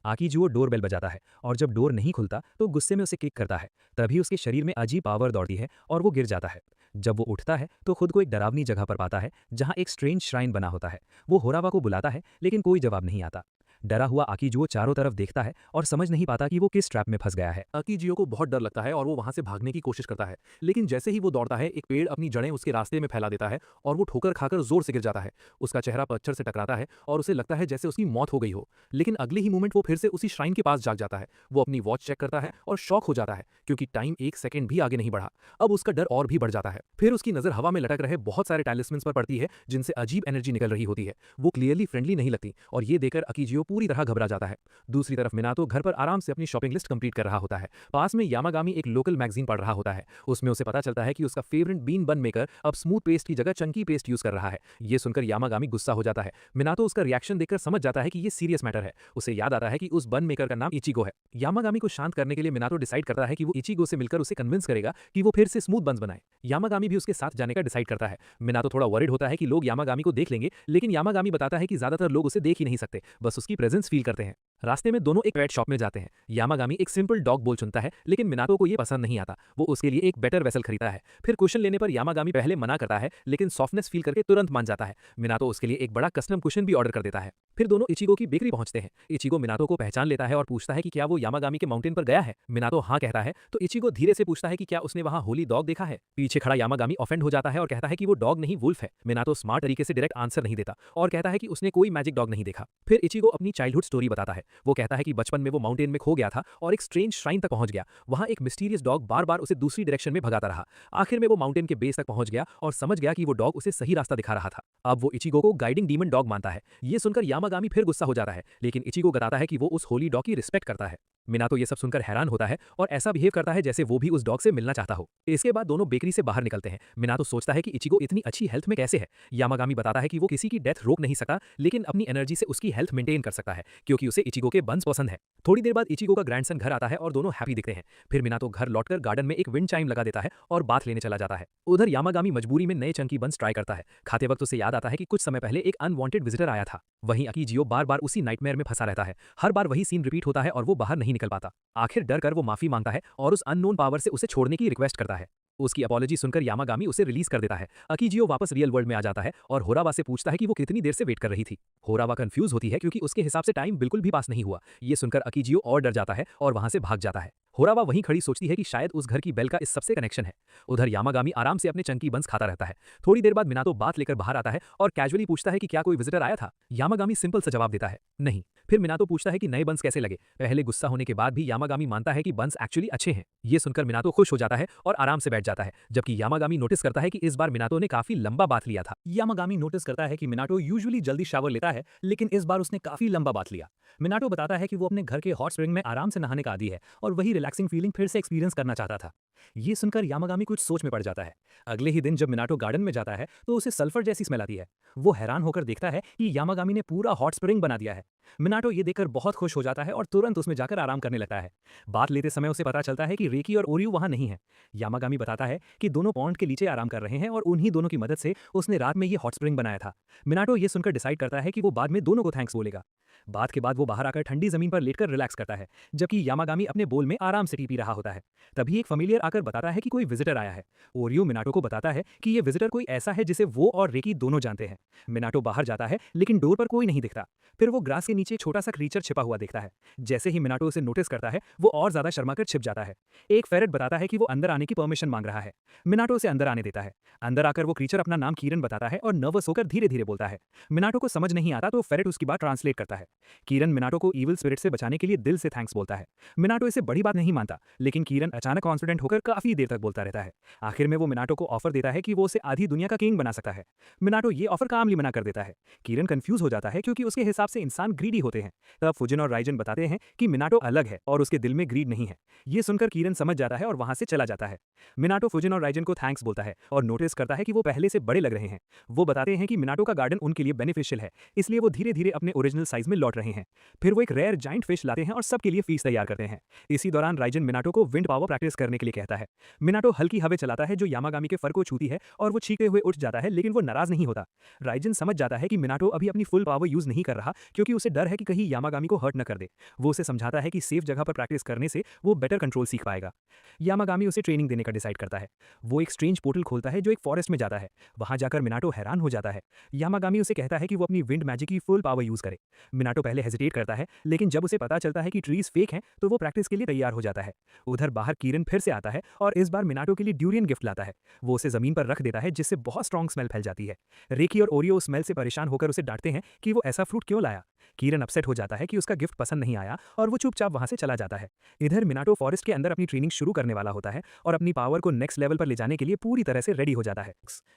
आकीजुओ डोर बेल बजाता है और जब डोर नहीं खुलता तो गुस्से में उसे किक करता है। तभी उसके शरीर में अजीब पावर दौड़ती है और वो गिर जाता है। जब वो उठता है तो खुद को एक डरावनी जगह पर पाता है, जहां एक स्ट्रेंज श्राइन बना होता है। वो होरावा को बुलाता है, लेकिन कोई जवाब नहीं आता। डरा हुआ आकीजुओ चारों तरफ देखता है और समझ नहीं पाता कि वो किस ट्रैप में फंस गया है। अकीजियो को बहुत डर लगता है और वो वहां से भागने की कोशिश करता है, लेकिन जैसे ही वो दौड़ता है एक पेड़ अपनी जड़ें उसके रास्ते में फैला देता है और वो ठोकर खाकर जोर से गिर जाता है। उसका चेहरा पत्थर से टकराता है और उसे लगता है जैसे उसकी मौत हो गई हो, लेकिन अगले ही मोमेंट वो फिर से उसी श्राइन के पास जाग जाता है। वो अपनी वॉच चेक करता है और शॉक हो जाता है, क्योंकि टाइम एक सेकंड भी आगे नहीं बढ़ा। अब उसका डर और भी बढ़ जाता है। फिर उसकी नजर हवा में लटक रहे बहुत सारे टैलिस्मन्स पर पड़ती है, जिनसे अजीब एनर्जी निकल रही होती है। वो क्लियरली फ्रेंडली नहीं लगती और ये देखकर अकीजियो पूरी तरह घबरा जाता है। दूसरी तरफ मिनातो घर पर आराम से अपनी शॉपिंग लिस्ट कंप्लीट कर रहा होता है। पास में यामागामी एक लोकल मैगजीन पढ़ रहा होता है। उसमें उसे पता चलता है कि उसका फेवरेट बीन बन मेकर अब स्मूथ पेस्ट की जगह चंकी पेस्ट यूज कर रहा है। ये सुनकर यामागामी गुस्सा हो जाता है। मिनातो उसका रिएक्शन देखकर समझ जाता है कि ये सीरियस मैटर है। उसे याद आता है कि उस बन मेकर का नाम इचिगो है। यामागामी को शांत करने के लिए मिनातो डिसाइड करता है कि वो इचिगो से मिलकर उसे कन्विंस करेगा कि वो फिर से स्मूथ बन्स बनाए। यामागामी भी उसके साथ जाने का डिसाइड करता है। मिनातो थोड़ा वरिड होता है कि लोग यामागामी को देख लेंगे, लेकिन यामागामी बताता है कि ज्यादातर लोग उसे देख ही नहीं सकते, बस उसकी प्रेजेंस फील करते हैं। रास्ते में दोनों एक पेट शॉप में जाते हैं। यामागामी एक सिंपल डॉग बोल चुनता है, लेकिन मिनातो को ये पसंद नहीं आता। वो उसके लिए एक बेटर वेसल खरीदता है। फिर कुशन लेने पर यामागामी पहले मना करता है, लेकिन सॉफ्टनेस फील करके तुरंत मान जाता है। मिनातो उसके लिए एक बड़ा कस्टम कुशन भी ऑर्डर कर देता है। फिर दोनों इचिगो की बेकरी पहुंचते हैं। इचिगो मिनातो को पहचान लेता है और पूछता है कि क्या वो यामागामी के माउंटेन पर गया है। मिनातो हाँ कहता है, तो इचिगो धीरे से पूछता है कि क्या उसने वहां होली डॉग देखा है। पीछे खड़ा यामागामी ऑफेंड हो जाता है और कहता है कि वो डॉग नहीं वुल्फ है। मिनातो स्मार्ट तरीके से डायरेक्ट आंसर नहीं देता और कहता है कि उसने कोई मैजिक डॉग नहीं देखा। फिर इचिगो अपनी चाइल्डहुड स्टोरी बताता है। वो कहता है कि बचपन में वो माउंटेन में खो गया था और एक स्ट्रेंज श्राइन तक पहुंच गया। वहां एक मिस्टीरियस डॉग बार बार उसे दूसरी डायरेक्शन में भगाता रहा। आखिर में वो माउंटेन के बेस तक पहुंच गया और समझ गया कि वो डॉग उसे सही रास्ता दिखा रहा था। अब वो इचिगो को गाइडिंग डीमन डॉग मानता है। ये सुनकर यामागामी फिर गुस्सा हो जाता है, लेकिन इचिगो बताता है कि वो उस होली डॉग की रिस्पेक्ट करता है। मिनातो ये सब सुनकर हैरान होता है और ऐसा बिहेव करता है जैसे वो भी उस डॉग से मिलना चाहता हो। इसके बाद दोनों बेकरी से बाहर निकलते हैं। मिनातो सोचता है कि इचिगो इतनी अच्छी हेल्थ में कैसे है। यामागामी बताता है कि वो किसी की डेथ रोक नहीं सकता, लेकिन अपनी एनर्जी से उसकी हेल्थ मेंटेन कर सकता है, क्योंकि उसे इचिगो के बंस पसंद है। थोड़ी देर बाद इचिगो का ग्रैंडसन घर आता है और दोनों हैप्पी दिखते हैं। फिर मिनातो घर लौटकर गार्डन में एक विंड चाइम लगा देता है और बाथ लेने चला जाता है। उधर यामागामी मजबूरी में नए चंकी बंस ट्राई करता है। खाते वक्त उसे याद आता है कि कुछ समय पहले एक अनवांटेड विजिटर आया था। वहीं अकीजियो बार बार उसी नाइटमेयर में फंसा रहता है। हर बार वही सीन रिपीट होता है और वो बाहर नहीं निकल पाता। आखिर डर कर वो माफी मांगता है और उस अननोन पावर से उसे छोड़ने की रिक्वेस्ट करता है। उसकी अपॉलॉजी सुनकर यामागामी उसे रिलीज कर देता है। अकीजियो वापस रियल वर्ल्ड में आ जाता है और होरावा से पूछता है कि वो कितनी देर से वेट कर रही थी। होरावा कंफ्यूज होती है क्योंकि उसके हिसाब से टाइम बिल्कुल भी पास नहीं हुआ। ये सुनकर अकीजियो और डर जाता है और वहां से भाग जाता है। होरावा वहीं खड़ी सोचती है कि शायद उस घर की बेल का इस सबसे कनेक्शन है। उधर यामागामी आराम से अपने चंकी बंस खाता रहता है। थोड़ी देर बाद मिनातो बात लेकर बाहर आता है और कैजुअली पूछता है कि क्या कोई विजिटर आया था। यामागामी सिंपल सा जवाब देता है, नहीं। फिर मिनातो पूछता है कि नए बंस कैसे लगे। पहले गुस्सा होने के बाद भी यामागामी मानता है कि बंस एक्चुअली अच्छे हैं। ये सुनकर मिनातो खुश हो जाता है और आराम से बैठ जाता है, जबकि यामागामी नोटिस करता है कि इस बार मिनातो ने काफी लंबा बात लिया था। यामागामी नोटिस करता है कि मिनाटो यूजुअली जल्दी शावर लेता है, लेकिन इस बार उसने काफी लंबा बात लिया। मिनाटो बताता है कि वो अपने घर के हॉट स्प्रिंग में आराम से नहाने का आदी है और वही रिलैक्सिंग फीलिंग फिर से एक्सपीरियंस करना चाहता था। ये सुनकर यामागामी कुछ सोच में पड़ जाता है। अगले ही दिन जब मिनाटो गार्डन में जाता है तो उसे सल्फर जैसी स्मेल आती है। वो हैरान होकर देखता है कि यामागामी ने पूरा हॉट स्प्रिंग बना दिया है। मिनाटो ये देखकर बहुत खुश हो जाता है और तुरंत उसमें जाकर आराम करने लगता है। बात लेते समय उसे पता चलता है कि रेकी और ओरियो वहां नहीं है। यामागामी बताता है कि दोनों पॉन्ड के नीचे आराम कर रहे हैं और उन्हीं दोनों की मदद से उसने रात में ये हॉट स्प्रिंग बनाया था। मिनाटो ये सुनकर डिसाइड करता है कि वो बाद में दोनों को थैंक्स बोलेगा। बात के बाद वो बाहर आकर ठंडी जमीन पर लेटकर रिलैक्स करता है, जबकि यामागामी अपने बोल में आराम से टी पी रहा होता है। तभी एक फेमिलियर आकर बताता है कि कोई विजिटर आया है। ओरियो मिनाटो को बताता है कि ये विजिटर कोई ऐसा है जिसे वो और रेकी दोनों जानते हैं। मिनाटो बाहर जाता है, लेकिन डोर पर कोई नहीं दिखता। फिर वो ग्रास के नीचे एक छोटा सा क्रीचर छिपा हुआ देखता है। जैसे ही मिनाटो उसे नोटिस करता है, वो और ज्यादा शर्माकर छिप जाता है। एक फेरेट बताता है कि वो अंदर आने की परमिशन मांग रहा है। मिनाटो उसे अंदर आने देता है। अंदर आकर वो क्रीचर अपना नाम कीरन बताता है और नर्वस होकर धीरे धीरे बोलता है। मिनाटो को समझ नहीं आता तो फेरेट उसकी बात ट्रांसलेट करता है। कीरन मिनाटो को ईविल स्पिरिट से बचाने के लिए दिल से थैंक्स बोलता है। मिनाटो इसे बड़ी बात नहीं मानता, लेकिन कीरन अचानक कॉन्फिडेंट होकर काफी देर तक बोलता रहता है। आखिर में वो मिनाटो को ऑफर देता है कि वो उसे आधी दुनिया का किंग बना सकता है। मिनाटो ये ऑफर कामली मना कर देता है। कीरन कंफ्यूज हो जाता है क्योंकि उसके हिसाब से इंसान ग्रीडी होते हैं। तब फुजिन और राइजन बताते हैं कि मिनाटो अलग है और उसके दिल में ग्रीड नहीं है। ये सुनकर कीरन समझ जाता है और वहां से चला जाता है। मिनाटो फुजिन और राइजन को थैंक्स बोलता है और नोटिस करता है कि वो पहले से बड़े लग रहे हैं। वो बताते हैं कि मिनाटो का गार्डन उनके लिए बेनिफिशियल है, इसलिए वो धीरे धीरे अपने ओरिजिनल साइज में लौट रहे हैं। फिर वो एक रेयर जाइंट फिश लाते हैं और सबके लिए फीस तैयार करते हैं। इसी दौरान राइजन मिनाटो को विंड पावर प्रैक्टिस करने के लिए कहता है। मिनाटो हल्की हवा चलाता है जो यामागामी के फर को छूती है और वो चीखते हुए उठ जाता है, लेकिन वो नाराज नहीं होता। राइजन समझ जाता है कि मिनाटो अभी अपनी फुल पावर यूज नहीं कर रहा क्योंकि उसे डर है कि कहीं यामागामी को हर्ट न कर दे। वो उसे समझाता है कि सेफ जगह पर प्रैक्टिस करने से वो बेटर कंट्रोल सीख पाएगा। यामागामी उसे ट्रेनिंग देने का डिसाइड करता है। वो एक स्ट्रेंज पोर्टल खोलता है जो एक फॉरेस्ट में जाता है। वहां जाकर मिनाटो हैरान हो जाता है। यामागामी उसे कहता है कि वो अपनी विंड मैजिक की फुल पावर यूज करे। मिनाटो पहले हेजिटेट करता है, लेकिन जब उसे पता चलता है कि ट्रीज फेक हैं तो वो प्रैक्टिस के लिए तैयार हो जाता है। उधर बाहर कीरन फिर से आता है और इस बार मिनाटो के लिए ड्यूरियन गिफ्ट लाता है। वो उसे जमीन पर रख देता है जिससे बहुत स्ट्रॉन्ग स्मेल फैल जाती है। रेकी और ओरियो उस स्मेल से परेशान होकर उसे डांटते हैं कि वो ऐसा फ्रूट क्यों लाया। कीरन अपसेट हो जाता है कि उसका गिफ्ट पसंद नहीं आया और वो चुपचाप वहां से चला जाता है। इधर मिनाटो फॉरेस्ट के अंदर अपनी ट्रेनिंग शुरू करने वाला होता है और अपनी पावर को नेक्स्ट लेवल पर ले जाने के लिए पूरी तरह से रेडी हो जाता है।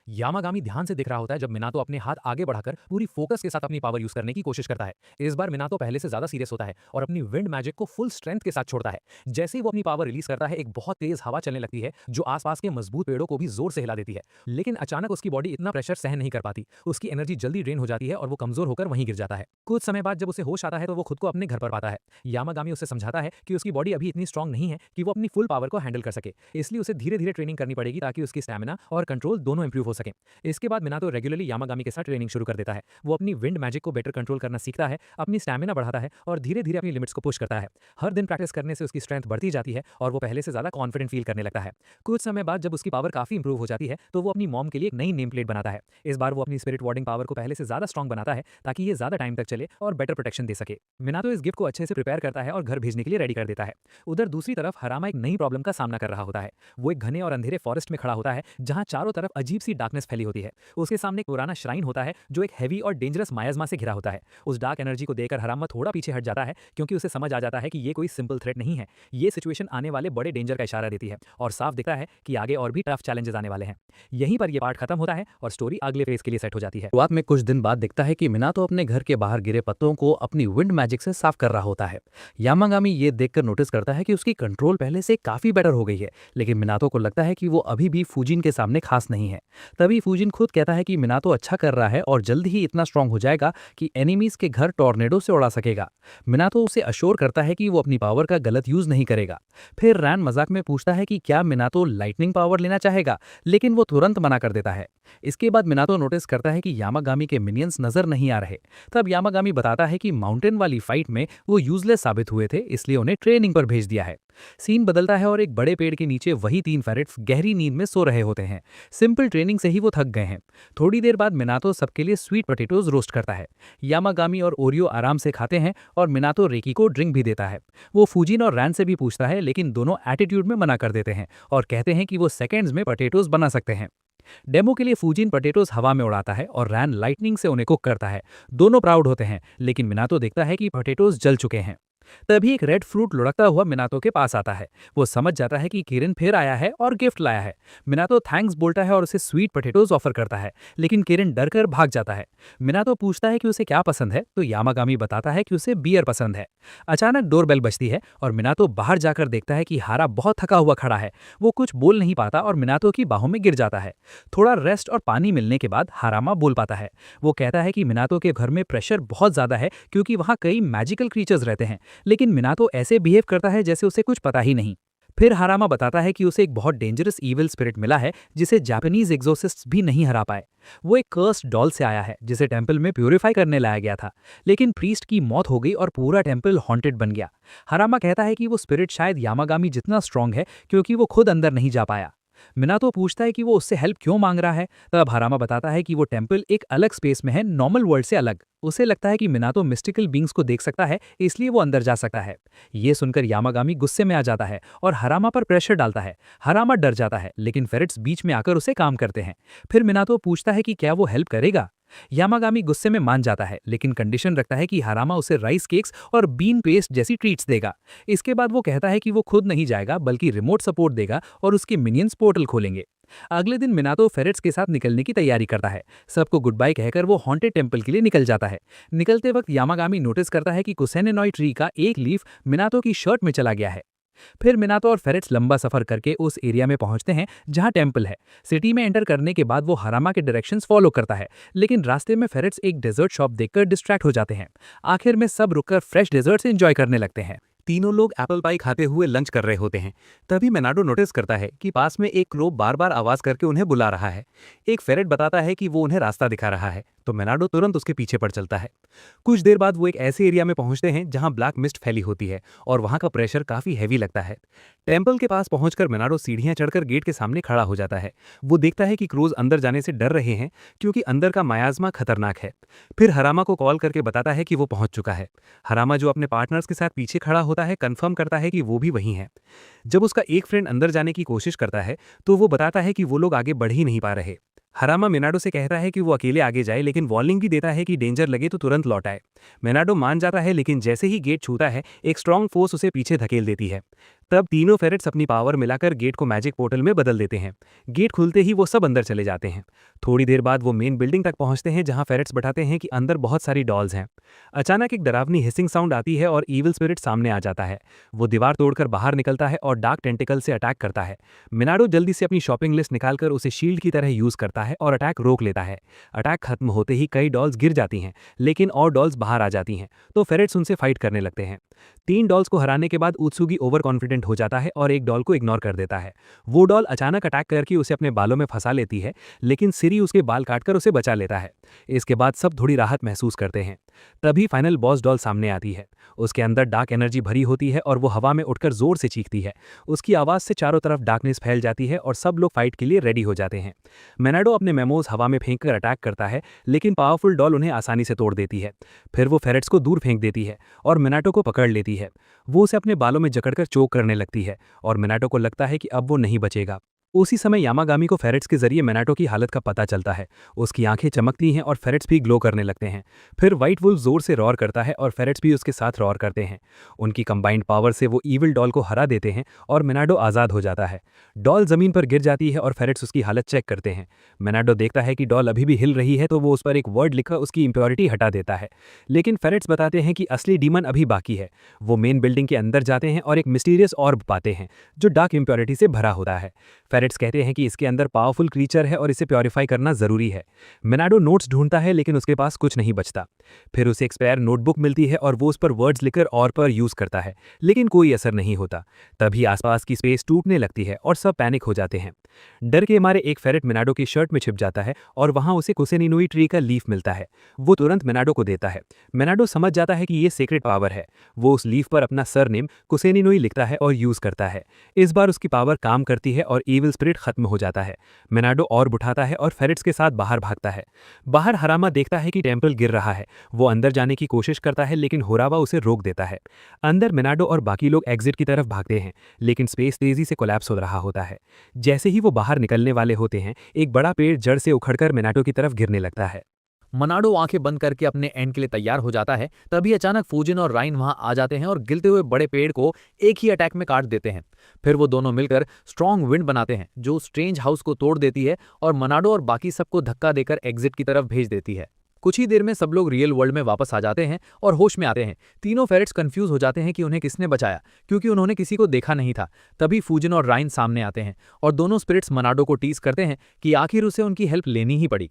यामागामी ध्यान से देख रहा होता है जब मिनातो अपने हाथ आगे बढ़ाकर पूरी फोकस के साथ अपनी पावर यूज करने की कोशिश करता है। इस बार मिनातो पहले से ज्यादा सीरियस होता है और अपनी विंड मैजिक को फुल स्ट्रेंथ के साथ छोड़ता है। जैसे ही वो अपनी पावर रिलीज करता है, एक बहुत तेज हवा चलने लगती है जो आसपास के मजबूत पेड़ों को भी जोर से हिला देती है। लेकिन अचानक उसकी बॉडी इतना प्रेशर सहन नहीं कर पाती, उसकी एनर्जी जल्दी ड्रेन हो जाती है और वो कमजोर होकर वहीं गिर जाता है। कुछ समय बाद जब उसे होश आता है तो वो खुद को अपने घर पर पाता है। यामागामी उसे समझाता है कि उसकी बॉडी अभी इतनी स्ट्रांग नहीं है कि वो अपनी फुल पावर को हैंडल कर सके, इसलिए उसे धीरे धीरे ट्रेनिंग करनी पड़ेगी ताकि उसकी स्टैमिना और कंट्रोल दोनों इंप्रूव हो सके। इसके बाद मिनातो रेगुलरली यामागामी के साथ ट्रेनिंग शुरू कर देता है। वो अपनी विंड मैजिक को बेटर कंट्रोल करना सीखता है, अपनी स्टैमिना बढ़ाता है और धीरे धीरे अपनी लिमिट्स को पुश करता है। हर दिन प्रैक्टिस करने से उसकी स्ट्रेंथ बढ़ती जाती है और वो पहले से ज्यादा कॉन्फिडेंट फील करने लगता है। कुछ समय बाद जब उसकी पावर काफी इंप्रूव हो जाती है तो वो अपनी मॉम के लिए एक नई नेम प्लेट बनाता है। इस बार वो अपनी स्पिरिट वार्डिंग पावर को पहले से ज्यादा स्ट्रांग बनाता है ताकि ये ज्यादा टाइम तक चले और बेटर प्रोटेक्शन दे सके। मिनातो इस गिफ्ट को अच्छे से प्रिपेयर करता है और घर भेजने के लिए रेडी कर देता है। उधर दूसरी तरफ हरामा एक नई प्रॉब्लम का सामना कर रहा होता है। वो एक घने और अंधेरे फॉरेस्ट में खड़ा होता है जहां चारों तरफ अजीब सी डार्कनेस फैली होती है। उसके सामने एक पुराना श्राइन होता है जो एक हैवी और डेंजरस मायाज़मा से घिरा होता है। उस डार्क एनर्जी को देखकर हरामा थोड़ा पीछे हट जाता है क्योंकि उसे समझ आ जाता है कि ये कोई सिंपल थ्रेट नहीं है। ये सिचुएशन आने वाले बड़े डेंजर का इशारा देती है और साफ दिखता है कि आगे और भी टफ चैलेंजेस आने वाले हैं। यहीं पर यह पार्ट खत्म होता है और स्टोरी अगले फेज के लिए सेट हो जाती है। शुरुआत में कुछ दिन बाद दिखता है कि मिनातो अपने घर के बाहर गिरे पत्तों को अपनी विंड मैजिक से साफ कर रहा होता है। यामागामी ये देखकर नोटिस करता है कि उसकी कंट्रोल पहले से काफी बेटर हो गई है, लेकिन मिनातो को लगता है कि वो अभी भी फूजिन के सामने खास नहीं है। तभी फूजिन खुद कहता है कि मिनातो अच्छा कर रहा है और जल्द ही इतना स्ट्रांग हो जाएगा कि एनिमीज के घर टॉर्नेडो से उड़ा सकेगा। मिनातो उसे अश्योर करता है कि वो अपनी पावर का गलत यूज नहीं करेगा। फिर रैन मजाक में पूछता है कि क्या मिनातो लाइटनिंग पावर लेना चाहेगा, लेकिन वो तुरंत मना कर देता है। इसके बाद मिनातो नोटिस करता है कि यामागामी के मिनियंस नजर नहीं आ रहे। तब यामागामी बताता है कि माउंटेन वाली फाइट में वो यूजलेस साबित हुए थे, इसलिए उन्हें ट्रेनिंग पर भेज दिया है। सीन बदलता है और एक बड़े पेड़ के नीचे वही 3 फेरेट्स गहरी नींद में सो रहे होते हैं। सिंपल ट्रेनिंग से ही वो थक गए हैं। थोड़ी देर बाद मिनातो सबके लिए स्वीट पोटैटोज रोस्ट करता है। यामागामी और ओरियो आराम से खाते हैं और मिनातो रेकी को ड्रिंक भी देता है। वो फूजिन और रैन से भी पूछता है, लेकिन दोनों एटीट्यूड में मना कर देते हैं और कहते हैं कि वो सेकेंड्स में पोटैटोज बना सकते हैं। डेमो के लिए फूजिन पोटैटोज हवा में उड़ाता है और रैन लाइटनिंग से उन्हें कुक करता है। दोनों प्राउड होते हैं, लेकिन मिनातो देखता है कि पोटैटोज जल चुके हैं। तभी एक रेड फ्रूट लुढ़कता हुआ मिनातो के पास आता है। वो समझ जाता है कि किरण फिर आया है और गिफ्ट लाया है। मिनातो थैंक्स बोलता है और उसे स्वीट पोटैटोज ऑफर करता है, लेकिन किरण डर कर भाग जाता है। मिनातो पूछता है कि उसे क्या पसंद है, तो यामागामी बताता है कि उसे बियर पसंद है। अचानक डोरबेल बजती है और मिनातो बाहर जाकर देखता है कि हारा बहुत थका हुआ खड़ा है। वो कुछ बोल नहीं पाता और मिनातो की बाहों में गिर जाता है। थोड़ा रेस्ट और पानी मिलने के बाद हारामा बोल पाता है। वो कहता है कि मिनातो के घर में प्रेशर बहुत ज्यादा है क्योंकि वहाँ कई मैजिकल क्रीचर्स रहते हैं, लेकिन मिनातो ऐसे बिहेव करता है जैसे उसे कुछ पता ही नहीं। फिर हारामा बताता है कि उसे एक बहुत डेंजरस ईविल स्पिरिट मिला है जिसे जापानीज एग्जोसिस्ट्स भी नहीं हरा पाए। वो एक कर्स्ड डॉल से आया है जिसे टेंपल में प्यूरिफाई करने लाया गया था, लेकिन प्रीस्ट की मौत हो गई और पूरा टेंपल हॉन्टेड बन गया। हारामा कहता है कि वो स्पिरिट शायद यामागामी जितना स्ट्रांग है क्योंकि वो खुद अंदर नहीं जा पाया। मिनातो पूछता है कि वो उससे हेल्प क्यों मांग रहा है। तब हारामा बताता है कि वो टेंपल एक अलग स्पेस में है, नॉर्मल वर्ल्ड से अलग। उसे लगता है कि मिनातो मिस्टिकल बींग्स को देख सकता है, इसलिए वो अंदर जा सकता है। ये सुनकर यामागामी गुस्से में आ जाता है और हारामा पर प्रेशर डालता है। हारामा डर जाता है, लेकिन फेरेट्स बीच में आकर उसे काम करते हैं। फिर मिनातो पूछता है कि क्या वो हेल्प करेगा। यामागामी गुस्से में मान जाता है, लेकिन कंडीशन रखता है कि हारामा उसे राइस केक्स और बीन पेस्ट जैसी ट्रीट्स देगा। इसके बाद वो कहता है कि वो खुद नहीं जाएगा बल्कि रिमोट सपोर्ट देगा और उसके मिनियंस पोर्टल खोलेंगे। अगले दिन मिनातो फेरेट्स के साथ निकलने की तैयारी करता है। सबको गुड बाय कहकर वो हॉन्टेड टेंपल के लिए निकल जाता है। निकलते वक्त यामागामी नोटिस करता है कि कुसेनेनॉय ट्री का एक लीफ मिनातो की शर्ट में चला गया है। फिर मिनातो और फेरेट्स लंबा सफर करके उस एरिया में पहुंचते हैं जहां टेंपल है। सिटी में एंटर करने के बाद वो हारामा के डायरेक्शंस फॉलो करता है, लेकिन रास्ते में फेरेट्स एक डेजर्ट शॉप देखकर डिस्ट्रैक्ट हो जाते हैं। आखिर में सब रुककर फ्रेश डेजर्ट्स एंजॉय करने लगते हैं। तीनों लोग एप्पल पाई खाते हुए लंच कर रहे होते हैं। तभी मेनाडो नोटिस करता है कि पास में एक क्रो बार बार आवाज करके उन्हें बुला रहा है। एक फेरेट बताता है कि वो उन्हें रास्ता दिखा रहा है, तो मेनाडो तुरंत उसके पीछे पड़ चलता है। कुछ देर बाद वो एक ऐसे एरिया में पहुंचते हैं जहां ब्लैक मिस्ट फैली होती है और वहां का प्रेशर काफी हैवी लगता है। टेंपल के पास पहुंचकर मेनाडो सीढ़ियां चढ़कर गेट के सामने खड़ा हो जाता है। वो देखता है कि क्रोज अंदर जाने से डर रहे हैं क्योंकि अंदर का मायाज़मा खतरनाक है। फिर हरामा को कॉल करके बताता है कि वो पहुंच चुका है। हरामा जो अपने पार्टनर्स के साथ पीछे खड़ा होता है कंफर्म करता है कि वो भी वहीं है। जब उसका एक फ्रेंड अंदर जाने की कोशिश करता है तो वो बताता है कि वो लोग आगे बढ़ ही नहीं पा रहे। हरामा मिनाडो से कहता है कि वो अकेले आगे जाए, लेकिन वार्निंग भी देता है कि डेंजर लगे तो तुरंत लौट आए। मिनाडो मान जाता है, लेकिन जैसे ही गेट छूता है एक स्ट्रांग फोर्स उसे पीछे धकेल देती है। तब तीनों फेरेट्स अपनी पावर मिलाकर गेट को मैजिक पोर्टल में बदल देते हैं। गेट खुलते ही वो सब अंदर चले जाते हैं। थोड़ी देर बाद वो मेन बिल्डिंग तक पहुंचते हैं, जहां फेरेट्स बताते हैं कि अंदर बहुत सारी डॉल्स हैं। अचानक एक डरावनी हिसिंग साउंड आती है और ईविल स्पिरिट सामने आ जाता है। वो दीवार तोड़कर बाहर निकलता है और डार्क टेंटिकल से अटैक करता है। मिनाडो जल्दी से अपनी शॉपिंग लिस्ट निकालकर उसे शील्ड की तरह यूज करता है और अटैक रोक लेता है। अटैक खत्म होते ही कई डॉल्स गिर जाती हैं, लेकिन और डॉल्स बाहर आ जाती हैं, तो फेरेट्स उनसे फाइट करने लगते हैं। 3 डॉल्स को हराने के बाद उत्सुगी ओवर कॉन्फिडेंट हो जाता है और एक डॉल को इग्नोर कर देता है। वो डॉल अचानक अटैक करके उसे अपने बालों में फंसा लेती है, लेकिन सिरी उसके बाल काटकर उसे बचा लेता है। इसके बाद सब थोड़ी राहत महसूस करते हैं। तभी फाइनल बॉस डॉल सामने आती है। उसके अंदर डार्क एनर्जी भरी होती है और वो हवा में उठकर जोर से चीखती है। उसकी आवाज़ से चारों तरफ डार्कनेस फैल जाती है और सब लोग फाइट के लिए रेडी हो जाते हैं। मेनाडो अपने मेमोज हवा में फेंककर अटैक करता है, लेकिन पावरफुल डॉल उन्हें आसानी से तोड़ देती है। फिर वो फेरेट्स को दूर फेंक देती है और मिनाटो को पकड़ लेती है। वो उसे अपने बालों में जकड़कर चोक करने लगती है और मिनाटो को लगता है कि अब वो नहीं बचेगा। उसी समय यामागामी को फेरेट्स के जरिए मिनाटो की हालत का पता चलता है। उसकी आंखें चमकती हैं और फेरेट्स भी ग्लो करने लगते हैं। फिर व्हाइट वुल्फ जोर से रॉर करता है और फेरेट्स भी उसके साथ रॉर करते हैं। उनकी कंबाइंड पावर से वो ईविल डॉल को हरा देते हैं और मिनाडो आज़ाद हो जाता है। डॉल जमीन पर गिर जाती है और फेरेट्स उसकी हालत चेक करते हैं। मिनाडो देखता है कि डॉल अभी भी हिल रही है, तो वो उस पर एक वर्ड लिखकर उसकी इंप्योरिटी हटा देता है। लेकिन फेरेट्स बताते हैं कि असली डीमन अभी बाकी है। वो मेन बिल्डिंग के अंदर जाते हैं और एक मिस्टीरियस ऑर्ब पाते हैं जो डार्क इंप्योरिटी से भरा होता है। फेरेट्स कहते हैं कि इसके अंदर पावरफुल क्रीचर है और इसे प्योरीफाई करना जरूरी है। मिनाडो नोट्स ढूंढता है, लेकिन उसके पास कुछ नहीं बचता। फिर उसे एक स्पेयर नोटबुक मिलती है और वो उस पर वर्ड्स लिखकर और पर यूज करता है, लेकिन कोई असर नहीं होता। तभी आसपास की स्पेस टूटने लगती है और सब पैनिक हो जाते हैं। डर के मारे एक फेरेट मिनाडो की शर्ट में छिप जाता है और वहां उसे कुसेनिनुई ट्री का लीफ मिलता है। वो तुरंत मिनाडो को देता है। मिनाडो समझ जाता है कि ये सीक्रेट पावर है। वो उस लीफ पर अपना सरनेम कुसेनिनुई लिखता है और यूज करता है। इस बार उसकी पावर काम करती है और ईविल स्पिरिट खत्म हो जाता है। मिनाडो और उठाता है और फेरेट्स के साथ बाहर भागता है। बाहर हरामा देखता है कि टेम्पल गिर रहा है। वो अंदर जाने की कोशिश करता है, लेकिन होरावा उसे रोक देता है। अंदर मिनाडो और बाकी लोग एग्जिट की तरफ भागते हैं, लेकिन स्पेस तेजी से कोलैप्स हो रहा होता है। जैसे ही वो बाहर निकलने वाले होते हैं, एक बड़ा पेड़ जड़ से उखड़कर मिनाटो की तरफ गिरने लगता है। मनाडो आंखें बंद करके अपने एंड के लिए तैयार हो जाता है। तभी अचानक फूजिन और राइन वहां आ जाते हैं और गिरते हुए बड़े पेड़ को एक ही अटैक में काट देते हैं। फिर वो दोनों मिलकर स्ट्रॉन्ग विंड बनाते हैं जो स्ट्रेंज हाउस को तोड़ देती है और मनाडो और बाकी सबको धक्का देकर एग्जिट की तरफ भेज देती है। कुछ ही देर में सब लोग रियल वर्ल्ड में वापस आ जाते हैं और होश में आते हैं। तीनों फेरेट्स कंफ्यूज हो जाते हैं कि उन्हें किसने बचाया, क्योंकि उन्होंने किसी को देखा नहीं था। तभी फूजिन और राइन सामने आते हैं और दोनों स्पिरिट्स मनाडो को टीज करते हैं कि आखिर उसे उनकी हेल्प लेनी ही पड़ी।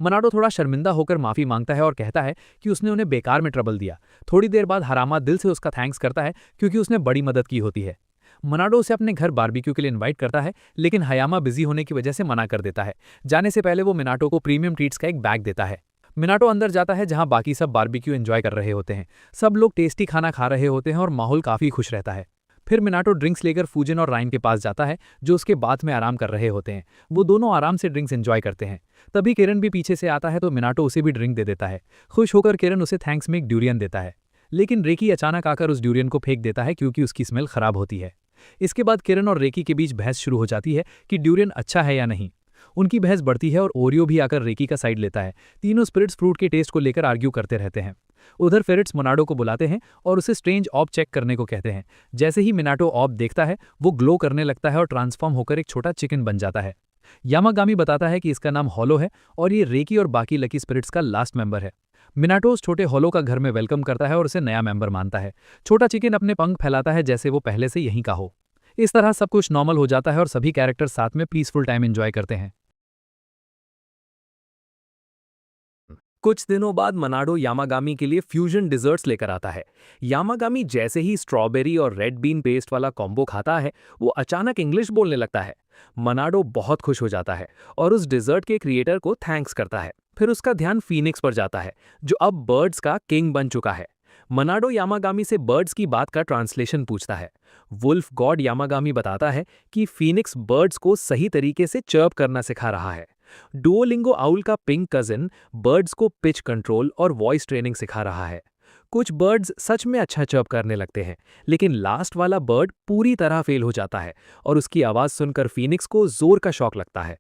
मनाडो थोड़ा शर्मिंदा होकर माफी मांगता है और कहता है कि उसने उन्हें बेकार में ट्रबल दिया। थोड़ी देर बाद हरामा दिल से उसका थैंक्स करता है क्योंकि उसने बड़ी मदद की होती है। मनाडो उसे अपने घर बारबेक्यू के लिए इनवाइट करता है, लेकिन हयामा बिजी होने की वजह से मना कर देता है। जाने से पहले वो मिनाटो को प्रीमियम ट्रीट्स का एक बैग देता है। मिनाटो अंदर जाता है जहां बाकी सब बारबेक्यू एंजॉय कर रहे होते हैं। सब लोग टेस्टी खाना खा रहे होते हैं और माहौल काफी खुश रहता है। फिर मिनाटो ड्रिंक्स लेकर फूजिन और राइन के पास जाता है जो उसके बाथ में आराम कर रहे होते हैं। वो दोनों आराम से ड्रिंक्स एंजॉय करते हैं। तभी किरण भी पीछे से आता है तो मिनाटो उसे भी ड्रिंक दे देता है। खुश होकर किरण उसे थैंक्स में एक ड्यूरियन देता है, लेकिन रेकी अचानक आकर उस ड्यूरियन को फेंक देता है क्योंकि उसकी स्मेल खराब होती है। इसके बाद किरण और रेकी के बीच बहस शुरू हो जाती है कि ड्यूरियन अच्छा है या नहीं। उनकी बहस बढ़ती है और ओरियो भी आकर रेकी का साइड लेता है। तीनों स्पिरिट्स फ्रूट के टेस्ट को लेकर आर्ग्यू करते रहते हैं। उधर फेरेट्स मोनाडो को बुलाते हैं और उसे स्ट्रेंज ऑब चेक करने को कहते हैं। जैसे ही मिनाटो ऑब देखता है वो ग्लो करने लगता है और ट्रांसफॉर्म होकर एक छोटा चिकन बन जाता है। यामागामी बताता है कि इसका नाम हॉलो है और ये रेकी और बाकी लकी स्पिरिट्स का लास्ट मेंबर है। मिनाटो उस छोटे हॉलो का घर में वेलकम करता है और उसे नया मेंबर मानता है। छोटा चिकन अपने पंख फैलाता है जैसे वो पहले से यहीं का हो। इस तरह सब कुछ नॉर्मल हो जाता है और सभी कैरेक्टर्स साथ में पीसफुल टाइम एंजॉय करते हैं। कुछ दिनों बाद मनाडो यामागामी के लिए फ्यूजन डिजर्ट्स लेकर आता है। यामागामी जैसे ही स्ट्रॉबेरी और रेड बीन पेस्ट वाला कॉम्बो खाता है, वो अचानक इंग्लिश बोलने लगता है। मनाडो बहुत खुश हो जाता है और उस डिजर्ट के क्रिएटर को थैंक्स करता है। फिर उसका ध्यान फीनिक्स पर जाता है जो अब बर्ड्स का किंग बन चुका है। मनाडो यामागामी से बर्ड्स की बात का ट्रांसलेशन पूछता है। वुल्फ गॉड यामागामी बताता है कि फीनिक्स बर्ड्स को सही तरीके से चर्प करना सिखा रहा है। डुओलिंगो आउल का पिंक कजिन बर्ड्स को पिच कंट्रोल और वॉइस ट्रेनिंग सिखा रहा है। कुछ बर्ड्स सच में अच्छा चर्प करने लगते हैं, लेकिन लास्ट वाला बर्ड पूरी तरह फेल हो जाता है और उसकी आवाज़ सुनकर फीनिक्स को जोर का शॉक लगता है।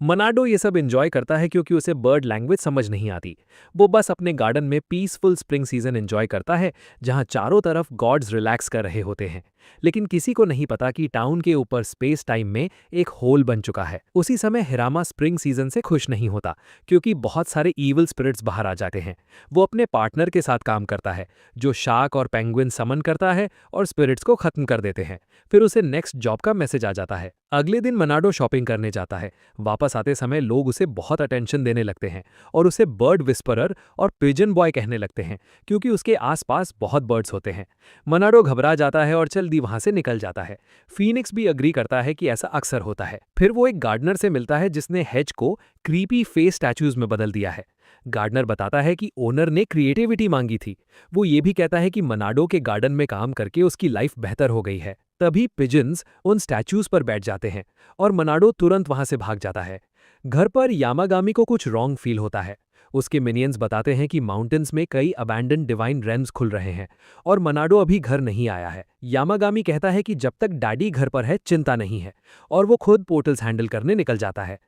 मनाडो ये सब एंजॉय करता है क्योंकि उसे बर्ड लैंग्वेज समझ नहीं आती। वो बस अपने गार्डन में पीसफुल स्प्रिंग सीजन एंजॉय करता है, जहां चारों तरफ गॉड्स रिलैक्स कर रहे होते हैं। लेकिन किसी को नहीं पता कि टाउन के ऊपर स्पेस टाइम में एक होल बन चुका है। उसी समय हिरामा स्प्रिंग सीजन से खुश नहीं होता क्योंकि बहुत सारे ईविल स्पिरिट्स बाहर आ जाते हैं। वो अपने पार्टनर के साथ काम करता है, जो शार्क और पेंगुइन समन करता है और स्पिरिट्स को खत्म कर देते हैं। फिर उसे नेक्स्ट जॉब का मैसेज आ जाता है। अगले दिन मनाडो शॉपिंग करने जाता है। वापस आते समय लोग उसे बहुत अटेंशन देने लगते हैं और उसे बर्ड विस्परर और पिजन बॉय कहने लगते हैं क्योंकि उसके आसपास बहुत बर्ड्स होते हैं। मनाडो घबरा जाता है और जल्दी वहां से निकल जाता है। फीनिक्स भी अग्री करता है कि ऐसा अक्सर होता है। फिर वो एक गार्डनर से मिलता है जिसने हेज को क्रीपी फेस स्टैचूज में बदल दिया है। गार्डनर बताता है कि ओनर ने क्रिएटिविटी मांगी थी। वो ये भी कहता है कि मनाडो के गार्डन में काम करके उसकी लाइफ बेहतर हो गई है। तभी पिजन्स उन स्टैचूज पर बैठ जाते हैं और मनाडो तुरंत वहां से भाग जाता है। घर पर यामागामी को कुछ रॉन्ग फील होता है। उसके मिनियंस बताते हैं कि माउंटेन्स में कई अबैंडन डिवाइन रेम्स खुल रहे हैं और मनाडो अभी घर नहीं आया है। यामागामी कहता है कि जब तक डैडी घर पर है चिंता नहीं है, और वो खुद पोर्टल्स हैंडल करने निकल जाता है।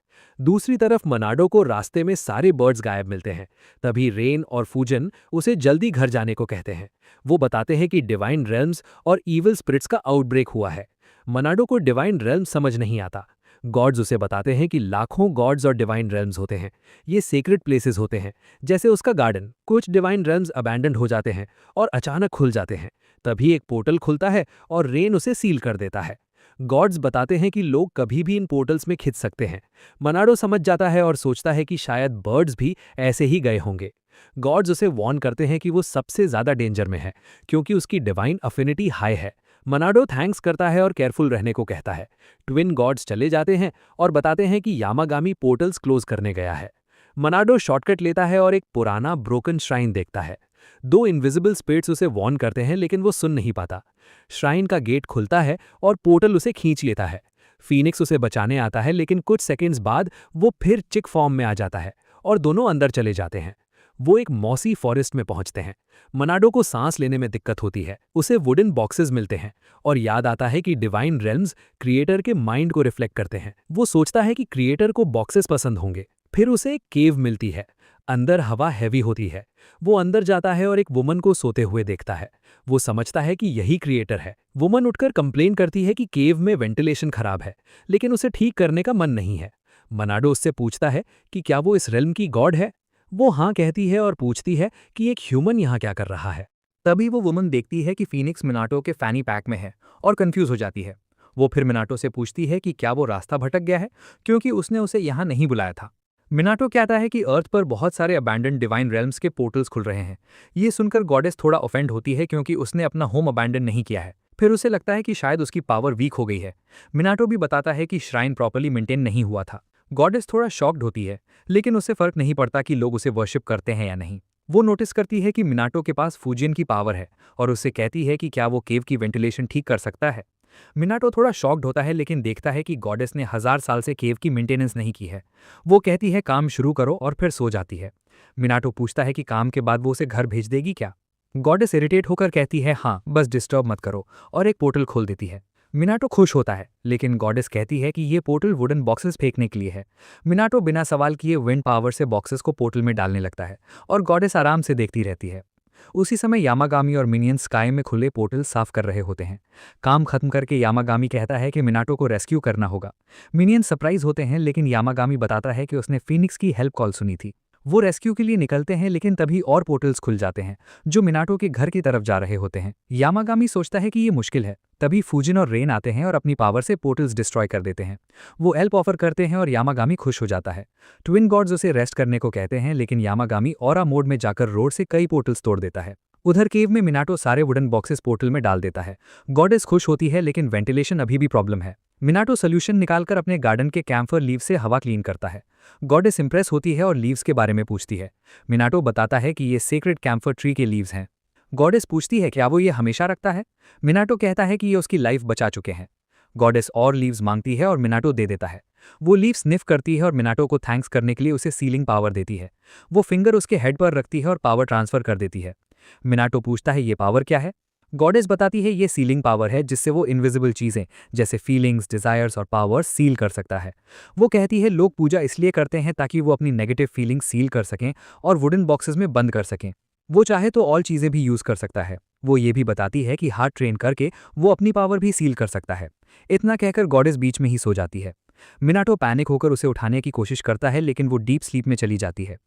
दूसरी तरफ मनाडो को रास्ते में सारे बर्ड्स गायब मिलते हैं। तभी रेन और फूजन उसे जल्दी घर जाने को कहते हैं। वो बताते हैं कि डिवाइन रेल्म्स और ईविल स्पिरिट्स का आउटब्रेक हुआ है। मनाडो को डिवाइन रेल्म्स समझ नहीं आता। गॉड्स उसे बताते हैं कि लाखों गॉड्स और डिवाइन रेल्म्स होते हैं। ये सेक्रेट प्लेसेस होते हैं, जैसे उसका गार्डन। कुछ डिवाइन रेल्म्स अबैंडन्ड हो जाते हैं और अचानक खुल जाते हैं। तभी एक पोर्टल खुलता है और रेन उसे सील कर देता है। गॉड्स बताते हैं कि लोग कभी भी इन पोर्टल्स में खिंच सकते हैं। मनाडो समझ जाता है और सोचता है कि शायद बर्ड्स भी ऐसे ही गए होंगे। गॉड्स उसे वार्न करते हैं कि वो सबसे ज्यादा डेंजर में है क्योंकि उसकी डिवाइन अफिनिटी हाई है। मनाडो थैंक्स करता है और केयरफुल रहने को कहता है। ट्विन गॉड्स चले जाते हैं और बताते हैं कि यामागामी पोर्टल्स क्लोज करने गया है। मनाडो शॉर्टकट लेता है और एक पुराना ब्रोकन श्राइन देखता है। दो इनविजिबल स्पिरिट्स उसे वार्न करते हैं, लेकिन वो सुन नहीं पाता। श्राइन का गेट खुलता है और पोर्टल उसे खींच लेता है। फीनिक्स उसे बचाने आता है, लेकिन कुछ सेकंड्स बाद वो फिर चिक फॉर्म में आ जाता है और दोनों अंदर चले जाते हैं। वो एक मॉसी फॉरेस्ट में पहुंचते हैं। मनाडो को सांस लेने में दिक्कत होती है। उसे वुडन बॉक्सेस मिलते हैं और याद आता है कि डिवाइन रेल्म्स क्रिएटर के माइंड को रिफ्लेक्ट करते हैं। वो सोचता है कि क्रिएटर को बॉक्सेस पसंद होंगे। फिर उसे एक केव मिलती है। अंदर हवा हैवी होती है। वो अंदर जाता है और एक वुमन को सोते हुए देखता है। वो समझता है कि यही क्रिएटर है। वुमन उठकर कंप्लेन करती है कि केव में वेंटिलेशन खराब है, लेकिन उसे ठीक करने का मन नहीं है। मनाडो उससे पूछता है कि क्या वो इस रेल्म की गॉड है। वो हाँ कहती है और पूछती है कि एक ह्यूमन यहाँ क्या कर रहा है। तभी वो वुमन देखती है कि फीनिक्स मिनाटो के फैनी पैक में है और कंफ्यूज हो जाती है। वो फिर मिनाटो से पूछती है कि क्या वो रास्ता भटक गया है, क्योंकि उसने उसे यहाँ नहीं बुलाया था। मिनाटो कहता है कि अर्थ पर बहुत सारे अबैंडन डिवाइन रेल्म्स के पोर्टल्स खुल रहे हैं। ये सुनकर गॉडेस थोड़ा ऑफेंड होती है क्योंकि उसने अपना होम अबैंडन नहीं किया है। फिर उसे लगता है कि शायद उसकी पावर वीक हो गई है। मिनाटो भी बताता है कि श्राइन प्रॉपर्ली मेंटेन नहीं हुआ था। गॉडेस थोड़ा शॉक्ड होती है, लेकिन उसे फर्क नहीं पड़ता कि लोग उसे वर्शिप करते हैं या नहीं। वो नोटिस करती है कि मिनाटो के पास फूजियन की पावर है और उससे कहती है कि क्या वो केव की वेंटिलेशन ठीक कर सकता है। मिनाटो थोड़ा शॉक्ड होता है, लेकिन देखता है कि गॉडेस ने 1000 साल से केव की मेंटेनेंस नहीं की है। वो कहती है काम शुरू करो और फिर सो जाती है। मिनाटो पूछता है कि काम के बाद वो उसे घर भेज देगी क्या। गॉडेस इरिटेट होकर कहती है हाँ, बस डिस्टर्ब मत करो, और एक पोर्टल खोल देती है। मिनाटो खुश होता है, लेकिन गॉडेस कहती है कि ये पोर्टल वुडन बॉक्सेस फेंकने के लिए है। मिनाटो बिना सवाल किए विंड पावर से बॉक्सेस को पोर्टल में डालने लगता है और गॉडेस आराम से देखती रहती है। उसी समय यामागामी और मिनियन स्काई में खुले पोर्टल साफ कर रहे होते हैं। काम खत्म करके यामागामी कहता है कि मिनाटो को रेस्क्यू करना होगा। मिनियन सरप्राइज होते हैं, लेकिन यामागामी बताता है कि उसने फीनिक्स की हेल्प कॉल सुनी थी। वो रेस्क्यू के लिए निकलते हैं, लेकिन तभी और पोर्टल्स खुल जाते हैं जो मिनाटो के घर की तरफ जा रहे होते हैं। यामागामी सोचता है कि ये मुश्किल है। तभी फूजिन और रेन आते हैं और अपनी पावर से पोर्टल्स डिस्ट्रॉय कर देते हैं। वो हेल्प ऑफर करते हैं और यामागामी खुश हो जाता है। ट्विन गॉड्स उसे रेस्ट करने को कहते हैं, लेकिन यामागामी ऑरा मोड में जाकर रोड से कई पोर्टल्स तोड़ देता है। उधर केव में मिनाटो सारे वुडन बॉक्सेस पोर्टल में डाल देता है। गॉडेस खुश होती है, लेकिन वेंटिलेशन अभी भी प्रॉब्लम है। मिनाटो सोल्यूशन निकालकर अपने गार्डन के कैम्फर लीव से हवा क्लीन करता है। गॉडेस इंप्रेस होती है और लीव्स के बारे में पूछती है। मिनाटो बताता है कि ये सेक्रेड कैम्फर ट्री के लीव्स हैं। गॉडेस पूछती है क्या वो ये हमेशा रखता है। मिनाटो कहता है कि ये उसकी लाइफ बचा चुके हैं। गॉडेस और लीव्स मांगती है और मिनाटो दे देता है। वो लीव स्निफ करती है और मिनाटो को थैंक्स करने के लिए उसे सीलिंग पावर देती है। वो फिंगर उसके हेड पर रखती है और पावर ट्रांसफर कर देती है। मिनाटो पूछता है ये पावर क्या है। गॉडेस बताती है ये सीलिंग पावर है जिससे वो इनविजिबल चीज़ें जैसे फीलिंग्स, डिज़ायर्स और पावर्स सील कर सकता है। वो कहती है लोग पूजा इसलिए करते हैं ताकि वो अपनी नेगेटिव फीलिंग्स सील कर सकें और वुडन बॉक्सेस में बंद कर सकें। वो चाहे तो और चीज़ें भी यूज़ कर सकता है। वो ये भी बताती है कि हार्ट ट्रेन करके वो अपनी पावर भी सील कर सकता है। इतना कहकर गॉडेस बीच में ही सो जाती है। मिनाटो पैनिक होकर उसे उठाने की कोशिश करता है लेकिन वो डीप स्लीप में चली जाती है।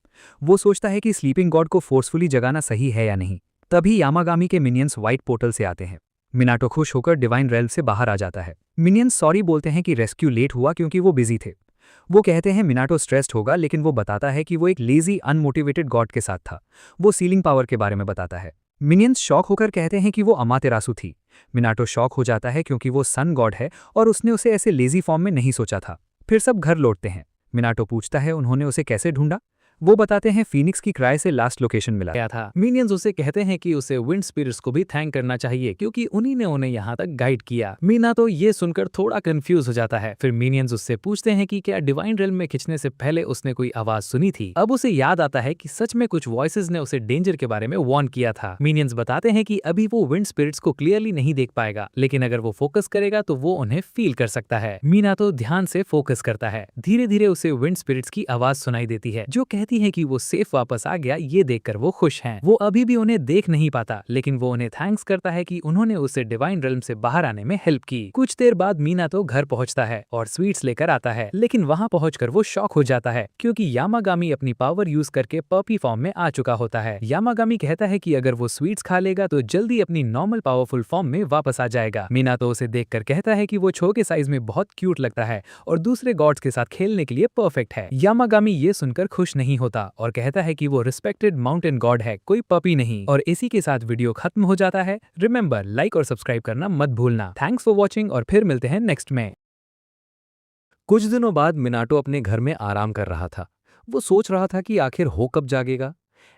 वो सोचता है कि स्लीपिंग गॉड को फोर्सफुली जगाना सही है या नहीं। तभी यामागामी के मिनियंस व्हाइट पोर्टल से आते हैं। मिनाटो खुश होकर डिवाइन रेल्म से बाहर आ जाता है। मिनियंस सॉरी बोलते हैं कि रेस्क्यू लेट हुआ क्योंकि वो बिजी थे। वो कहते हैं मिनाटो स्ट्रेस्ड होगा लेकिन वो बताता है कि वो एक लेजी अनमोटिवेटेड गॉड के साथ था। वो सीलिंग पावर के बारे में बताता है। मिनियंस शॉक होकर कहते हैं कि वो अमातेरासु थी। मिनाटो शॉक हो जाता है क्योंकि वो सन गॉड है और उसने उसे ऐसे लेजी फॉर्म में नहीं सोचा था। फिर सब घर लौटते हैं। मिनाटो पूछता है उन्होंने उसे कैसे ढूंढा। वो बताते हैं फीनिक्स की क्राई से लास्ट लोकेशन मिला गया था। मिनियंस उसे कहते हैं कि उसे विंड स्पिरिट्स को भी थैंक करना चाहिए क्योंकि उन्हीं ने उन्हें यहाँ तक गाइड किया। मीना तो ये सुनकर थोड़ा कंफ्यूज हो जाता है। फिर मिनियंस उससे पूछते हैं कि क्या डिवाइन रेल्म में खिंचने से पहले उसने कोई आवाज सुनी थी। अब उसे याद आता है कि सच में कुछ वॉइसेस ने उसे डेंजर के बारे में वार्न किया था। मिनियंस बताते हैं कि अभी वो विंड स्पिरिट्स को क्लियरली नहीं देख पाएगा लेकिन अगर वो फोकस करेगा तो वो उन्हें फील कर सकता है। मीना तो ध्यान से फोकस करता है। धीरे धीरे उसे विंड स्पिरिट्स की आवाज सुनाई देती है जो कहती है कि वो सेफ वापस आ गया। ये देखकर वो खुश हैं। वो अभी भी उन्हें देख नहीं पाता लेकिन वो उन्हें थैंक्स करता है कि उन्होंने उसे डिवाइन रेल्म से बाहर आने में हेल्प की। कुछ देर बाद मीना तो घर पहुंचता है और स्वीट्स लेकर आता है लेकिन वहां पहुंचकर वो शॉक हो जाता है क्योंकि यामागामी अपनी पावर यूज करके पपी फॉर्म में आ चुका होता है। यामागामी कहता है कि अगर वो स्वीट्स खा लेगा तो जल्दी अपनी नॉर्मल पावरफुल फॉर्म में वापस आ जाएगा। मीना तो उसे देखकर कहता है कि वो छोटे साइज में बहुत क्यूट लगता है और दूसरे गॉड्स के साथ खेलने के लिए परफेक्ट है। यामागामी ये सुनकर खुश नहीं होता और कहता है कि वो रिस्पेक्टेड माउंटेन गॉड है, कोई पपी नहीं। और इसी के साथ वीडियो खत्म हो जाता है। रिमेंबर, लाइक और सब्सक्राइब करना मत भूलना। थैंक्स फॉर वॉचिंग और फिर मिलते हैं नेक्स्ट में। कुछ दिनों बाद मिनाटो अपने घर में आराम कर रहा था। वो सोच रहा था कि आखिर हो कब जागेगा।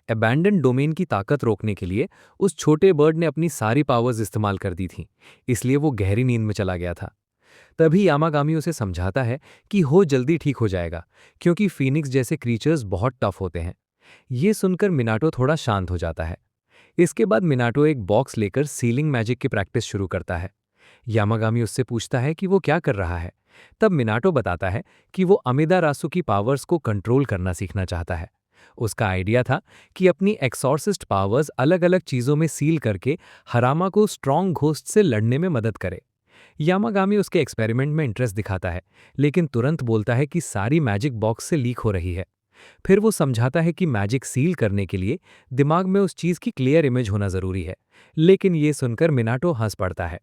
अबैंडन डोमेन की ताकत रोकने के लिए उस छोटे बर्ड ने अपनी सारी पावर्स इस्तेमाल कर दी थीं, इसलिए वो गहरी नींद में चला गया था। तभी यामागामी उसे समझाता है कि हो जल्दी ठीक हो जाएगा क्योंकि फीनिक्स जैसे क्रीचर्स बहुत टफ होते हैं। ये सुनकर मिनाटो थोड़ा शांत हो जाता है। इसके बाद मिनाटो एक बॉक्स लेकर सीलिंग मैजिक की प्रैक्टिस शुरू करता है। यामागामी उससे पूछता है कि वो क्या कर रहा है। तब मिनाटो बताता है कि वो अमिदारासु की पावर्स को कंट्रोल करना सीखना चाहता है। उसका आइडिया था कि अपनी एक्सॉर्सिस्ट पावर्स अलग अलग चीज़ों में सील करके हरामा को स्ट्रॉन्ग घोस्ट से लड़ने में मदद करे। यामागामी उसके एक्सपेरिमेंट में इंटरेस्ट दिखाता है लेकिन तुरंत बोलता है कि सारी मैजिक बॉक्स से लीक हो रही है। फिर वो समझाता है कि मैजिक सील करने के लिए दिमाग में उस चीज़ की क्लियर इमेज होना ज़रूरी है, लेकिन ये सुनकर मिनाटो हंस पड़ता है।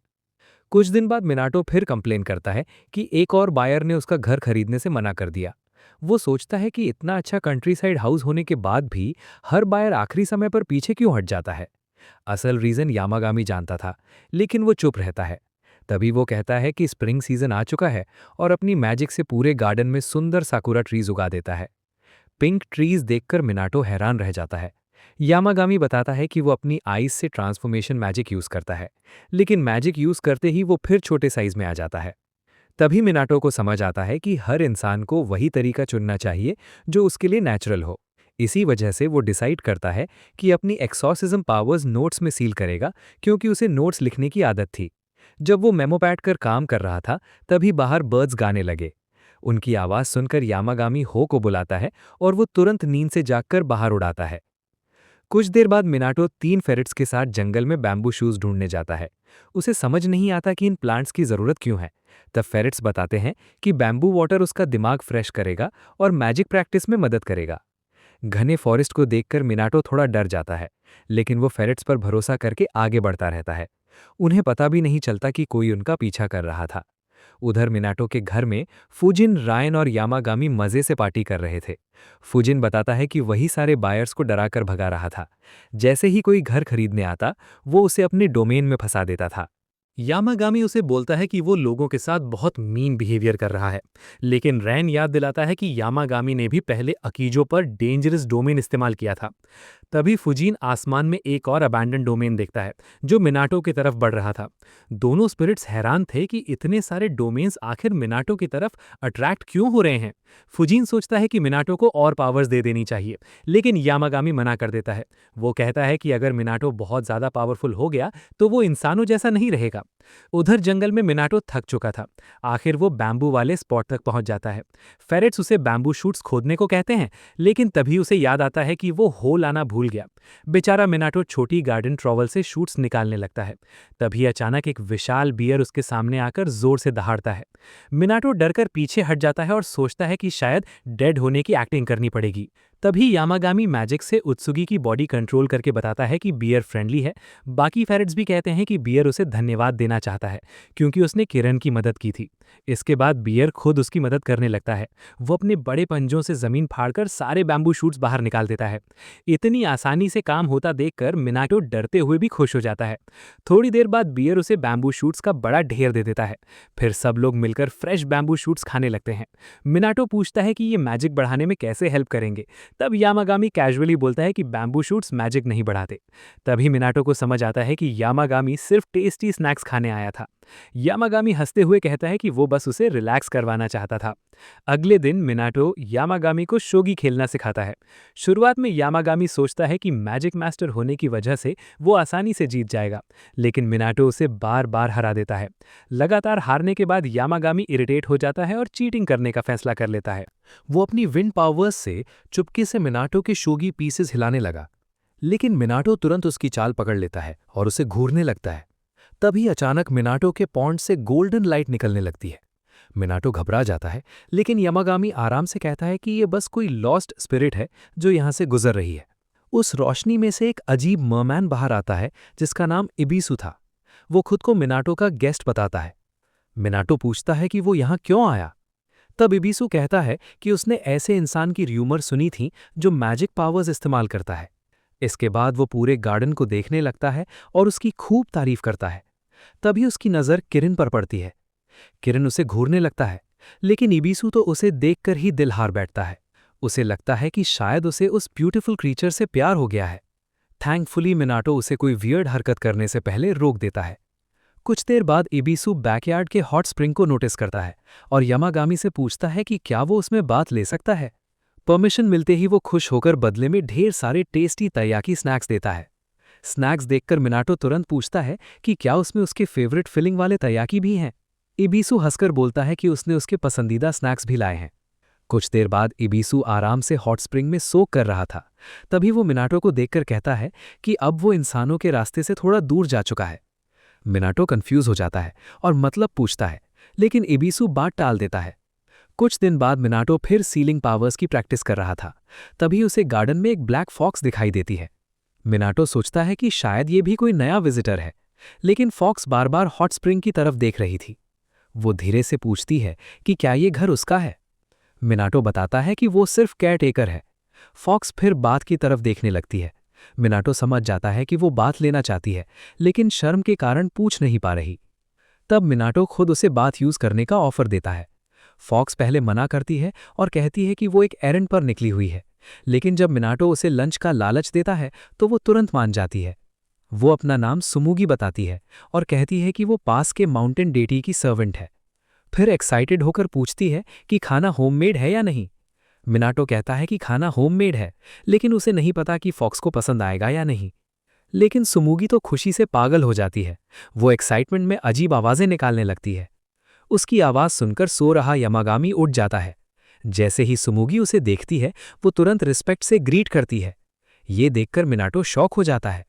कुछ दिन बाद मिनाटो फिर कंप्लेन करता है कि एक और बायर ने उसका घर खरीदने से मना कर दिया। वो सोचता है कि इतना अच्छा कंट्री साइड हाउस होने के बाद भी हर बायर आखिरी समय पर पीछे क्यों हट जाता है। असल रीज़न यामागामी जानता था लेकिन वो चुप रहता है। तभी वो कहता है कि स्प्रिंग सीजन आ चुका है और अपनी मैजिक से पूरे गार्डन में सुंदर साकुरा ट्रीज उगा देता है। पिंक ट्रीज देखकर मिनाटो हैरान रह जाता है। यामागामी बताता है कि वो अपनी आईज से ट्रांसफॉर्मेशन मैजिक यूज करता है लेकिन मैजिक यूज करते ही वो फिर छोटे साइज में आ जाता है। तभी मिनाटो को समझ आता है कि हर इंसान को वही तरीका चुनना चाहिए जो उसके लिए नेचुरल हो। इसी वजह से वो डिसाइड करता है कि अपनी एक्सॉर्सिज्म पावर्स नोट्स में सील करेगा क्योंकि उसे नोट्स लिखने की आदत थी। जब वो मेमो पैड कर काम कर रहा था तभी बाहर बर्ड्स गाने लगे। उनकी आवाज़ सुनकर यामागामी हो को बुलाता है और वो तुरंत नींद से जागकर बाहर उड़ाता है। कुछ देर बाद मिनाटो 3 फेरेट्स के साथ जंगल में बैम्बू शूज ढूंढने जाता है। उसे समझ नहीं आता कि इन प्लांट्स की ज़रूरत क्यों है। तब फेरेट्स बताते हैं कि बैम्बू वाटर उसका दिमाग फ्रेश करेगा और मैजिक प्रैक्टिस में मदद करेगा। घने फॉरेस्ट को देखकर मिनाटो थोड़ा डर जाता है लेकिन वो फेरेट्स पर भरोसा करके आगे बढ़ता रहता है। उन्हें पता भी नहीं चलता कि कोई उनका पीछा कर रहा था। उधर मिनाटो के घर में फुजिन, रायन और यामागामी मजे से पार्टी कर रहे थे। फुजिन बताता है कि वही सारे बायर्स को डराकर भगा रहा था। जैसे ही कोई घर खरीदने आता वो उसे अपने डोमेन में फंसा देता था। यामागामी उसे बोलता है कि वो लोगों के साथ बहुत मीन बिहेवियर कर रहा है, लेकिन रैन याद दिलाता है कि यामागामी ने भी पहले अकीजो पर डेंजरस डोमेन इस्तेमाल किया था। तभी फुजीन आसमान में एक और अबैंडन डोमेन देखता है जो मिनाटो की तरफ बढ़ रहा था। दोनों स्पिरिट्स हैरान थे कि इतने सारे डोमेन्स आखिर मिनाटो की तरफ अट्रैक्ट क्यों हो रहे हैं। फुजीन सोचता है कि मिनाटो को और पावर्स दे देनी चाहिए, लेकिन यामागामी मना कर देता है। वो कहता है कि अगर मिनाटो बहुत ज्यादा पावरफुल हो गया तो वो इंसानों जैसा नहीं रहेगा। उधर जंगल में मिनाटो थक चुका था। आखिर वो बैम्बू वाले स्पॉट तक पहुंच जाता है। फेरेट्स उसे बैम्बू शूट्स खोदने को कहते हैं, लेकिन तभी उसे याद आता है कि वो होल आना भूल गया। बेचारा मिनाटो छोटी गार्डन ट्रॉवल से शूट्स निकालने लगता है। तभी अचानक एक विशाल बियर उसके सामने आकर जोर से दहाड़ता है। मिनाटो डरकर पीछे हट जाता है और सोचता है कि शायद डेड होने की एक्टिंग करनी पड़ेगी। तभी यामागामी मैजिक से उत्सुगी की बॉडी कंट्रोल करके बताता है कि बियर फ्रेंडली है। बाकी फेरेट्स भी कहते हैं कि बियर उसे धन्यवाद देना चाहता है क्योंकि उसने किरण की मदद की थी। इसके बाद बियर खुद उसकी मदद करने लगता है। वो अपने बड़े पंजों से जमीन फाड़कर सारे बैम्बू शूट्स बाहर निकाल देता है। इतनी आसानी से काम होता देखकर मिनाटो डरते हुए भी खुश हो जाता है। थोड़ी देर बाद बियर उसे बैम्बू शूट्स का बड़ा ढेर दे देता है। फिर सब लोग मिलकर फ्रेश बैम्बू शूट्स खाने लगते हैं। मिनाटो पूछता है कि ये मैजिक बढ़ाने में कैसे हेल्प करेंगे। तब यामागामी कैजुअली बोलता है कि बैम्बू शूट्स मैजिक नहीं बढ़ाते। तभी मिनाटो को समझ आता है कि यामागामी सिर्फ टेस्टी स्नैक्स खाने आया था। यामागामी हंसते हुए कहता है कि वो बस उसे रिलैक्स करवाना चाहता था। अगले दिन मिनाटो यामागामी को शोगी खेलना सिखाता है। शुरुआत में यामागामी सोचता है कि मैजिक मास्टर होने की वजह से वो आसानी से जीत जाएगा, लेकिन मिनाटो उसे बार बार हरा देता है। लगातार हारने के बाद यामागामी इरिटेट हो जाता है और चीटिंग करने का फैसला कर लेता है। वो अपनी विंड पावर्स से चुपके से मिनाटो के शोगी पीसेस हिलाने लगा, लेकिन मिनाटो तुरंत उसकी चाल पकड़ लेता है और उसे घूरने लगता है। तभी अचानक मिनाटो के पॉन्ड से गोल्डन लाइट निकलने लगती है। मिनाटो घबरा जाता है, लेकिन यामागामी आराम से कहता है कि ये बस कोई लॉस्ट स्पिरिट है जो यहाँ से गुजर रही है। उस रोशनी में से एक अजीब मरमैन बाहर आता है जिसका नाम इबीसु था। वो खुद को मिनाटो का गेस्ट बताता है। मिनाटो पूछता है कि वो यहाँ क्यों आया। तब इबीसु कहता है कि उसने ऐसे इंसान की र्यूमर सुनी थी जो मैजिक पावर्स इस्तेमाल करता है। इसके बाद वो पूरे गार्डन को देखने लगता है और उसकी खूब तारीफ करता है। तभी उसकी नज़र किरण पर पड़ती है। किरण उसे घूरने लगता है, लेकिन इबीसु तो उसे देखकर ही दिल हार बैठता है। उसे लगता है कि शायद उसे उस ब्यूटीफुल क्रीचर से प्यार हो गया है। थैंकफुली मिनाटो उसे कोई वियर्ड हरकत करने से पहले रोक देता है। कुछ देर बाद इबीसु बैकयार्ड के हॉट स्प्रिंग को नोटिस करता है और यामागामी से पूछता है कि क्या वो उसमें बात ले सकता है। परमिशन मिलते ही वो खुश होकर बदले में ढेर सारे टेस्टी तैयाकी स्नैक्स देता है। स्नैक्स देखकर मिनाटो तुरंत पूछता है कि क्या उसमें उसके फेवरेट फिलिंग वाले तैयाकी भी हैं। इबीसु हंसकर बोलता है कि उसने उसके पसंदीदा स्नैक्स भी लाए हैं। कुछ देर बाद इबीसु आराम से हॉट स्प्रिंग में सोक कर रहा था। तभी वो मिनाटो को देखकर कहता है कि अब वो इंसानों के रास्ते से थोड़ा दूर जा चुका है। मिनाटो कंफ्यूज हो जाता है और मतलब पूछता है, लेकिन इबीसु बात टाल देता है। कुछ दिन बाद मिनाटो फिर सीलिंग पावर्स की प्रैक्टिस कर रहा था। तभी उसे गार्डन में एक ब्लैक फॉक्स दिखाई देती है। मिनाटो सोचता है कि शायद ये भी कोई नया विजिटर है, लेकिन फॉक्स बार बार हॉट स्प्रिंग की तरफ देख रही थी। वो धीरे से पूछती है कि क्या ये घर उसका है। मिनाटो बताता है कि वो सिर्फ केयरटेकर है। फॉक्स फिर बात की तरफ देखने लगती है। मिनाटो समझ जाता है कि वो बात लेना चाहती है, लेकिन शर्म के कारण पूछ नहीं पा रही। तब मिनाटो खुद उसे बात यूज करने का ऑफर देता है। फॉक्स पहले मना करती है और कहती है कि वो एक एरंड पर निकली हुई है, लेकिन जब मिनाटो उसे लंच का लालच देता है तो वो तुरंत मान जाती है। वो अपना नाम सुमुगी बताती है और कहती है कि वो पास के माउंटेन डेटी की सर्वेंट है। फिर एक्साइटेड होकर पूछती है कि खाना होममेड है या नहीं। मिनाटो कहता है कि खाना होममेड है, लेकिन उसे नहीं पता कि फॉक्स को पसंद आएगा या नहीं। लेकिन सुमुगी तो खुशी से पागल हो जाती है। वो एक्साइटमेंट में अजीब आवाजें निकालने लगती है। उसकी आवाज सुनकर सो रहा यामागामी उठ जाता है। जैसे ही सुमुगी उसे देखती है, वो तुरंत रिस्पेक्ट से ग्रीट करती है। ये देखकर मिनाटो शॉक हो जाता है।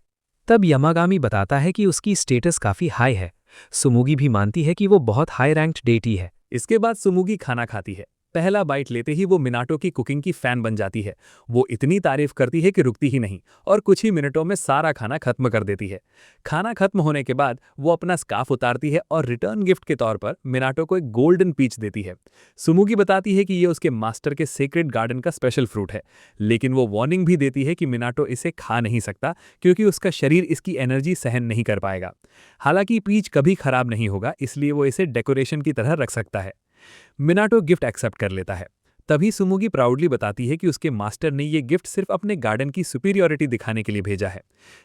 तब यामागामी बताता है कि उसकी स्टेटस काफी हाई है। सुमुगी भी मानती है कि वो बहुत हाई रैंक्ड डेटी है। इसके बाद सुमुगी खाना खाती है। पहला बाइट लेते ही वो मिनाटो की कुकिंग की फैन बन जाती है। वो इतनी तारीफ करती है कि रुकती ही नहीं और कुछ ही मिनटों में सारा खाना खत्म कर देती है। खाना खत्म होने के बाद वो अपना स्कार्फ उतारती है और रिटर्न गिफ्ट के तौर पर मिनाटो को एक गोल्डन पीच देती है। सुमुगी बताती है कि ये उसके मास्टर के सीक्रेट गार्डन का स्पेशल फ्रूट है, लेकिन वो वार्निंग भी देती है कि मिनाटो इसे खा नहीं सकता क्योंकि उसका शरीर इसकी एनर्जी सहन नहीं कर पाएगा। हालांकि पीच कभी खराब नहीं होगा, इसलिए वो इसे डेकोरेशन की तरह रख सकता है। मिनाटो गिफ्ट एक्सेप्ट कर लेता है। तभी सुमुगी प्राउडली बताती है कि उसके मास्टर ने ये गिफ्ट सिर्फ अपने गार्डन की सुपीरियरिटी दिखाने के लिए भेजा है।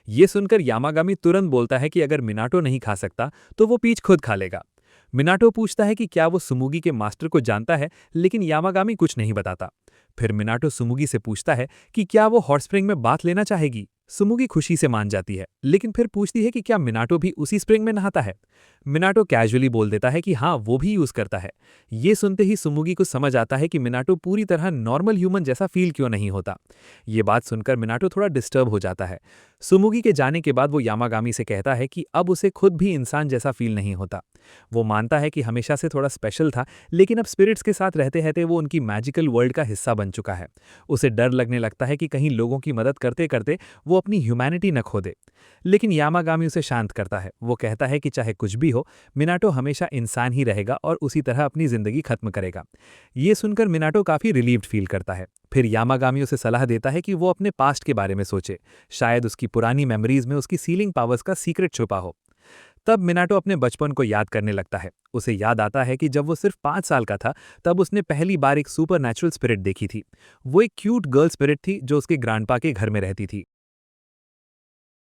ये सुनकर यामागामी तुरंत बोलता है कि अगर मिनाटो नहीं खा सकता तो वो पीच खुद खा लेगा। मिनाटो पूछता है कि क्या वो सुमुगी के मास्टर को जानता है, लेकिन यामागामी कुछ नहीं बताता। फिर मिनाटो सुमुगी से पूछता है कि क्या वो हॉट स्प्रिंग में बाथ लेना चाहेगी। सुमुगी खुशी से मान जाती है, लेकिन फिर पूछती है कि क्या मिनाटो भी उसी स्प्रिंग में नहाता है। मिनाटो कैजुअली बोल देता है कि हाँ, वो भी यूज करता है। ये सुनते ही सुमुगी को समझ आता है कि मिनाटो पूरी तरह नॉर्मल ह्यूमन जैसा फील क्यों नहीं होता। ये बात सुनकर मिनाटो थोड़ा डिस्टर्ब हो जाता है। सुमुगी के जाने के बाद वो यामागामी से कहता है कि अब उसे खुद भी इंसान जैसा फील नहीं होता। वो मानता है कि हमेशा से थोड़ा स्पेशल था, लेकिन अब स्पिरिट्स के साथ रहते रहते वो उनकी मैजिकल वर्ल्ड का हिस्सा बन चुका है। उसे डर लगने लगता है कि कहीं लोगों की मदद करते करते वो अपनी ह्यूमैनिटी न खो दे। लेकिन यामागामी उसे शांत करता है। वो कहता है कि चाहे कुछ भी हो, मिनाटो हमेशा इंसान ही रहेगा और उसी तरह अपनी जिंदगी खत्म करेगा। ये सुनकर मिनाटो काफी रिलीव्ड फील करता है। फिर यामागामी उसे सलाह देता है कि वो अपने पास्ट के बारे में सोचे। शायद उसकी पुरानी मेमोरीज में उसकी सीलिंग पावर्स का सीक्रेट छुपा हो। तब मिनाटो अपने बचपन को याद करने लगता है। उसे याद आता है कि जब वो सिर्फ 5 साल का था, तब उसने पहली बार एक सुपर नेचुरल स्पिरिट देखी थी। वो एक क्यूट गर्ल स्पिरिट थी जो उसके ग्रैंडपा के घर में रहती थी।